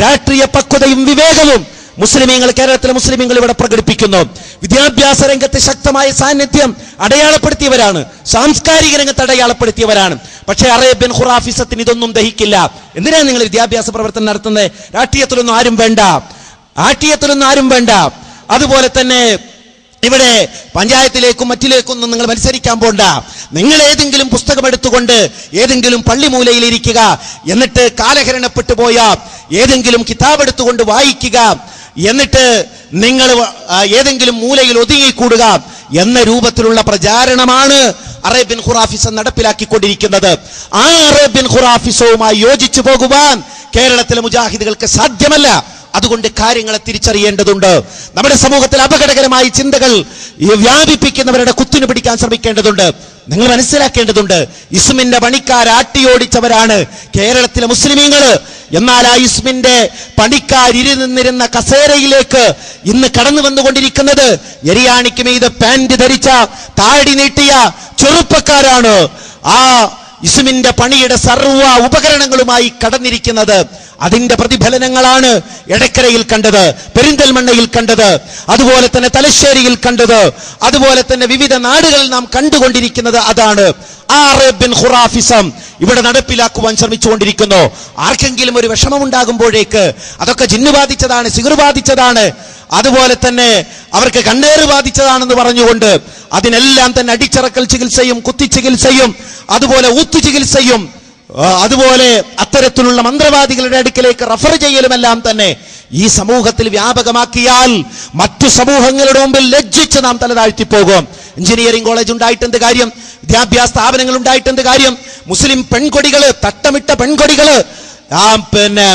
രാഷ്ട്രീയ പക്വതയും വിവേകവും മുസ്ലിമീങ്ങൾ, കേരളത്തിലെ മുസ്ലിമീങ്ങൾ ഇവിടെ പ്രകടിപ്പിക്കുന്നു. വിദ്യാഭ്യാസ രംഗത്ത് ശക്തമായ സാന്നിധ്യം അടയാളപ്പെടുത്തിയവരാണ്. സാംസ്കാരിക രംഗത്ത് അടയാളപ്പെടുത്തിയവരാണ്. പക്ഷേ അറേബ്യൻ ഖുറാഫിസത്തിന് ഇതൊന്നും ദഹിക്കില്ല. എന്തിനാണ് നിങ്ങൾ വിദ്യാഭ്യാസ പ്രവർത്തനം നടത്തുന്നത്? രാഷ്ട്രീയത്തിലൊന്നും ആരും വേണ്ട. അതുപോലെ തന്നെ ഇവിടെ പഞ്ചായത്തിലേക്കും മറ്റിലേക്കൊന്നും നിങ്ങൾ മത്സരിക്കാൻ പോണ്ട. നിങ്ങൾ ഏതെങ്കിലും പുസ്തകം എടുത്തുകൊണ്ട് ഏതെങ്കിലും പള്ളിമൂലയിൽ ഇരിക്കുക, എന്നിട്ട് കാലഹരണപ്പെട്ടു പോയ ഏതെങ്കിലും കിതാബ് എടുത്തുകൊണ്ട് വായിക്കുക, എന്നിട്ട് നിങ്ങൾ ഏതെങ്കിലും മൂലയിൽ ഒതുങ്ങിക്കൂടുക എന്ന രൂപത്തിലുള്ള പ്രചാരണമാണ് അറേബ്യൻ ഖുറാഫിസം നടപ്പിലാക്കിക്കൊണ്ടിരിക്കുന്നത്. ആ അറേബ്യൻ ഖുറാഫിസവുമായി യോജിച്ചു പോകുവാൻ കേരളത്തിലെ മുജാഹിദുകൾക്ക് സാധ്യമല്ല. അതുകൊണ്ട് കാര്യങ്ങളെ തിരിച്ചറിയേണ്ടതുണ്ട്. നമ്മുടെ സമൂഹത്തിൽ അപകടകരമായ ചിന്തകൾ വ്യാപിപ്പിക്കുന്നവരുടെ കുത്തിനു പിടിക്കാൻ ശ്രമിക്കേണ്ടതുണ്ട്. നിങ്ങൾ മനസ്സിലാക്കേണ്ടതുണ്ട്, ഇസ്മിന്റെ പണിക്കാർ ആട്ടിയോടിച്ചവരാണ് കേരളത്തിലെ മുസ്ലിമീങ്ങള്. എന്നാൽ ആ ഇസ്മിന്റെ പണിക്കാർ ഇരുന്നിരുന്ന കസേരയിലേക്ക് ഇന്ന് കടന്നു വന്നുകൊണ്ടിരിക്കുന്നത് എരിയാണിക്ക് മീത് പാന്റ് ധരിച്ച താടി നീട്ടിയ ചെറുപ്പക്കാരാണ്. ആ ഇസ്മിന്റെ പണിയുടെ സർവ്വ ഉപകരണങ്ങളുമായി കടന്നിരിക്കുന്നത്. അതിന്റെ പ്രതിഫലനങ്ങളാണ് എടക്കരയിൽ കണ്ടത്, പെരിന്തൽമണ്ണയിൽ കണ്ടത്, അതുപോലെ തന്നെ തലശ്ശേരിയിൽ കണ്ടത്, അതുപോലെ തന്നെ വിവിധ നാടുകളിൽ നാം കണ്ടുകൊണ്ടിരിക്കുന്നത്. അതാണ് ആ അറേബ്യൻ ഖുറാഫിസം ഇവിടെ നടപ്പിലാക്കുവാൻ ശ്രമിച്ചുകൊണ്ടിരിക്കുന്നു. ആർക്കെങ്കിലും ഒരു വിഷമമുണ്ടാകുമ്പോഴേക്ക് അതൊക്കെ ജിന്ന് ബാധിച്ചതാണ്, സിഗർ ബാധിച്ചതാണ്, അതുപോലെ തന്നെ അവർക്ക് കണ്ണേറ് ബാധിച്ചതാണെന്ന് പറഞ്ഞുകൊണ്ട് അതിനെല്ലാം തന്നെ അടിച്ചറക്കൽ ചികിത്സയും കുത്തിച്ചികിത്സയും അതുപോലെ ഊത്തുചികിത്സയും അതുപോലെ അത്തരത്തിലുള്ള മന്ത്രവാദികളുടെ അടുക്കലേക്ക് റഫർ ചെയ്യലുമെല്ലാം തന്നെ ഈ സമൂഹത്തിൽ വ്യാപകമാക്കിയാൽ മറ്റു സമൂഹങ്ങളുടെ മുമ്പിൽ ലജ്ജിച്ച് നാം തലതാഴ്ത്തിപ്പോകും. എഞ്ചിനീയറിംഗ് കോളേജ് ഉണ്ടായിട്ടെന്ത് കാര്യം? വിദ്യാഭ്യാസ സ്ഥാപനങ്ങൾ ഉണ്ടായിട്ടെന്ത് കാര്യം? മുസ്ലിം പെൺകൊടികള്, തട്ടമിട്ട പെൺകൊടികള്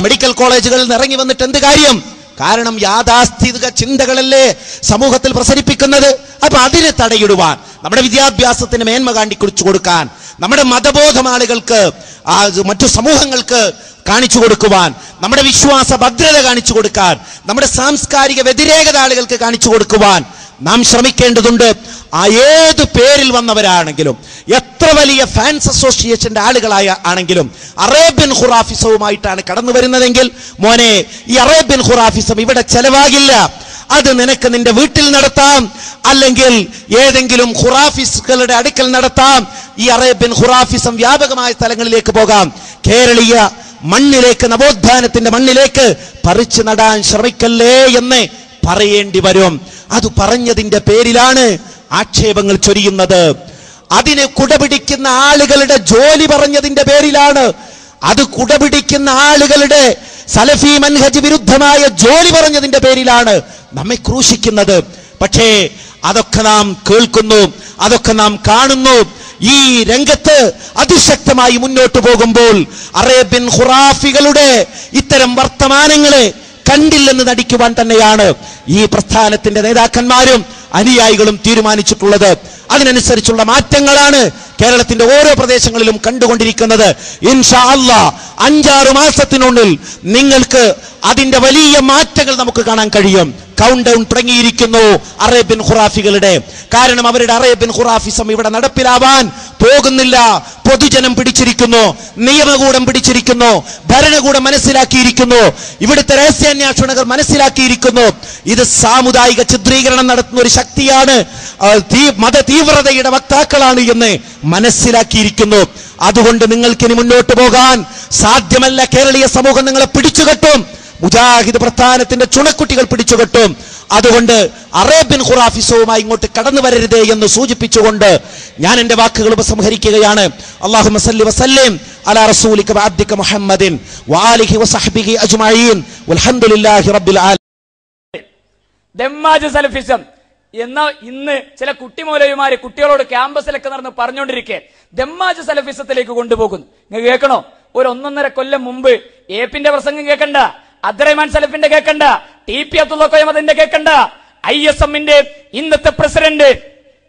മെഡിക്കൽ കോളേജുകളിൽ നിന്ന് ഇറങ്ങി വന്നിട്ട് എന്ത് കാര്യം? കാരണം യാഥാസ്ഥിതിക ചിന്തകളല്ലേ സമൂഹത്തിൽ പ്രസരിപ്പിക്കുന്നത്. അപ്പൊ അതിനെ തടയിടുവാൻ, നമ്മുടെ വിദ്യാഭ്യാസത്തിന് മേന്മ കാണിക്കുറിച്ചു കൊടുക്കാൻ, നമ്മുടെ മതബോധം ആളുകൾക്ക് മറ്റു സമൂഹങ്ങൾക്ക് കാണിച്ചു കൊടുക്കുവാൻ, നമ്മുടെ വിശ്വാസ ഭദ്രത കാണിച്ചു കൊടുക്കാൻ, നമ്മുടെ സാംസ്കാരിക വ്യതിരേകത ആളുകൾക്ക് കാണിച്ചു കൊടുക്കുവാൻ നാം ശ്രമിക്കേണ്ടതുണ്ട്. ആ ഏത് പേരിൽ വന്നവരാണെങ്കിലും, എത്ര വലിയ ഫാൻസ് അസോസിയേഷന്റെ ആണെങ്കിലും അറേബ്യൻ ഖുറാഫിസവുമായിട്ടാണ് കടന്നു വരുന്നതെങ്കിൽ മോനെ, ഈ അറേബ്യൻ ഖുറാഫിസം ഇവിടെ ചെലവാകില്ല. അത് നിനക്ക് നിന്റെ വീട്ടിൽ നടത്താം, അല്ലെങ്കിൽ ഏതെങ്കിലും ഖുറാഫിസുകളുടെ അടുക്കൽ നടത്താം. ഈ അറേബ്യൻ ഖുറാഫിസം വ്യാപകമായ സ്ഥലങ്ങളിലേക്ക് പോകാം. കേരളീയ മണ്ണിലേക്ക്, നവോത്ഥാനത്തിന്റെ മണ്ണിലേക്ക് പറിച്ചു നടാൻ ശ്രമിക്കല്ലേ എന്ന് പറയേണ്ടി വരും. അത് പറഞ്ഞതിന്റെ പേരിലാണ് ആക്ഷേപങ്ങൾ ചൊരിയുന്നത്. അതിന് കുടപിടിക്കുന്ന ആളുകളുടെ ജോലി പറഞ്ഞതിന്റെ പേരിലാണ്, അത് കുടപിടിക്കുന്ന ആളുകളുടെ സലഫി മൻഹജ് വിരുദ്ധമായ ജോലി പറഞ്ഞതിന്റെ പേരിലാണ് നമ്മെ ക്രൂശിക്കുന്നത്. പക്ഷേ അതൊക്കെ നാം കേൾക്കുന്നു, അതൊക്കെ നാം കാണുന്നു. ഈ രംഗത്ത് അതിശക്തമായി മുന്നോട്ട് പോകുമ്പോൾ അറേബ്യൻ ഖുറാഫികളുടെ ഇത്തരം വർത്തമാനങ്ങളെ കണ്ടില്ലെന്ന് നടിക്കുവാൻ തന്നെയാണ് ഈ പ്രസ്ഥാനത്തിന്റെ നേതാക്കന്മാരും അനുയായികളും തീരുമാനിച്ചിട്ടുള്ളത്. അതിനനുസരിച്ചുള്ള മാറ്റങ്ങളാണ് കേരളത്തിന്റെ ഓരോ പ്രദേശങ്ങളിലും കണ്ടുകൊണ്ടിരിക്കുന്നത്. ഇൻഷാ അല്ലാഹ് 5-6 മാസത്തിനുള്ളിൽ നിങ്ങൾക്ക് അതിന്റെ വലിയ മാറ്റങ്ങൾ നമുക്ക് കാണാൻ കഴിയും. കൗണ്ട് ഡൗൺ തുടങ്ങിയിരിക്കുന്നു അറേബ്യൻ ഖുറാഫികളുടെ. കാരണം അവരുടെ അറേബ്യൻ ഖുറാഫിസം ഇവിടെ നടപ്പിലാവാൻ പോകുന്നില്ല. പൊതുജനം പിടിച്ചിരിക്കുന്നു, നിയമകൂടം പിടിച്ചിരിക്കുന്നു, ഭരണകൂടം മനസ്സിലാക്കിയിരിക്കുന്നു, ഇവിടുത്തെ രഹസ്യാന്വേഷണകർ മനസ്സിലാക്കിയിരിക്കുന്നു. ഇത് സാമുദായിക ചിത്രീകരണം നടത്തുന്ന ഒരു ശക്തിയാണ്, മത തീവ്രതയുടെ വക്താക്കളാണ് എന്ന് മനസ്സിലാക്കിയിരിക്കുന്നു. അതുകൊണ്ട് നിങ്ങൾക്കിനി മുന്നോട്ട് പോകാൻ സാധ്യമല്ല. കേരളീയ സമൂഹം നിങ്ങളെ പിടിച്ചുകെട്ടും, മുജാഹിദ് പ്രസ്ഥാനത്തിന്റെ ചുണക്കുട്ടികൾ പിടിച്ചുകെട്ടും. അതുകൊണ്ട് അറേബ്യൻ ഖുറാഫിസവുമായി ഇങ്ങോട്ട് കടന്നു വരരുതേ എന്ന് സൂചിപ്പിച്ചുകൊണ്ട് ഞാൻ എന്റെ വാക്കുകൾ ഉപസംഹരിക്കുകയാണ്. അല്ലാഹുമ്മ സല്ലി വസല്ലിം അലാ റസൂലിക വഅബ്ദിക മുഹമ്മദിൻ വആലിഹി വസഹ്ബിഹി അജ്മഈൻ വൽഹംദുലില്ലാഹി റബ്ബിൽ ആലമീൻ. ദമ്മാജ് സലഫിസം എന്ന ഇന്ന് ചില കുട്ടിമൗലവിമാര് കുട്ടികളോട് ക്യാമ്പസിലൊക്കെ നടന്ന് പറഞ്ഞുകൊണ്ടിരിക്കെ ദമ്മാജ് സലഫിസത്തിലേക്ക് കൊണ്ടുപോകുന്നു. നിങ്ങൾ കേൾക്കണോ? ഒരു 1.5 കൊല്ലം മുമ്പ് ഏപ്പിന്റെ പ്രസംഗം കേൾക്കണ്ട, അബ്ദുറഹ്മാൻ സലഫിന്റെ കേൾക്കണ്ട, TP അബ്ദുള്ള കോയമദിന്റെ കേൾക്കണ്ട, ISMന്റെ ഇന്നത്തെ പ്രസിഡന്റ്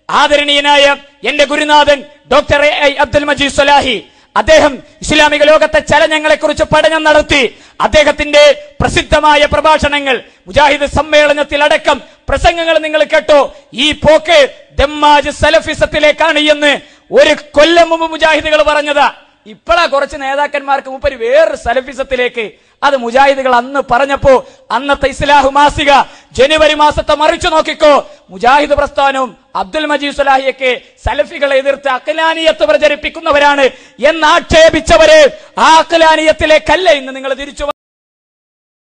ആദരണീയനായ എന്റെ ഗുരുനാഥൻ ഡോക്ടർ A.I. അബ്ദുൽ മജീദ് സ്വലാഹി, അദ്ദേഹം ഇസ്ലാമിക ലോകത്തെ ചലനങ്ങളെ കുറിച്ച് പഠനം നടത്തി. അദ്ദേഹത്തിന്റെ പ്രസിദ്ധമായ പ്രഭാഷണങ്ങൾ മുജാഹിദ് സമ്മേളനത്തിൽ അടക്കം പ്രസംഗങ്ങൾ നിങ്ങൾ കേട്ടോ. ഈ പോക്ക് ദമ്മാജ് സലഫിസത്തിലേക്കാണ് എന്ന് 1 കൊല്ലം മുമ്പ് മുജാഹിദുകൾ പറഞ്ഞതാ. ഇപ്പോഴാ കുറച്ച് നേതാക്കന്മാർക്ക് മുപ്പര് വേറൊരു സലഫിസത്തിലേക്ക്. അത് മുജാഹിദുകൾ അന്ന് പറഞ്ഞപ്പോ അന്നത്തെ ഇസ്ലാഹു മാസിക ജനുവരി മാസത്തെ മറിച്ചു നോക്കിക്കോ, മുജാഹിദ് പ്രസ്ഥാനവും അബ്ദുൽ മജീദ് സ്വലാഹിയൊക്കെ സലഫികളെ എതിർത്ത് അഖ്ലാനിയത്ത് പ്രചരിപ്പിക്കുന്നവരാണ് എന്നാക്ഷേപിച്ചവരെ ആ അഖ്ലാനിയത്തിലേക്കല്ല ഇന്ന് നിങ്ങൾ തിരിച്ചു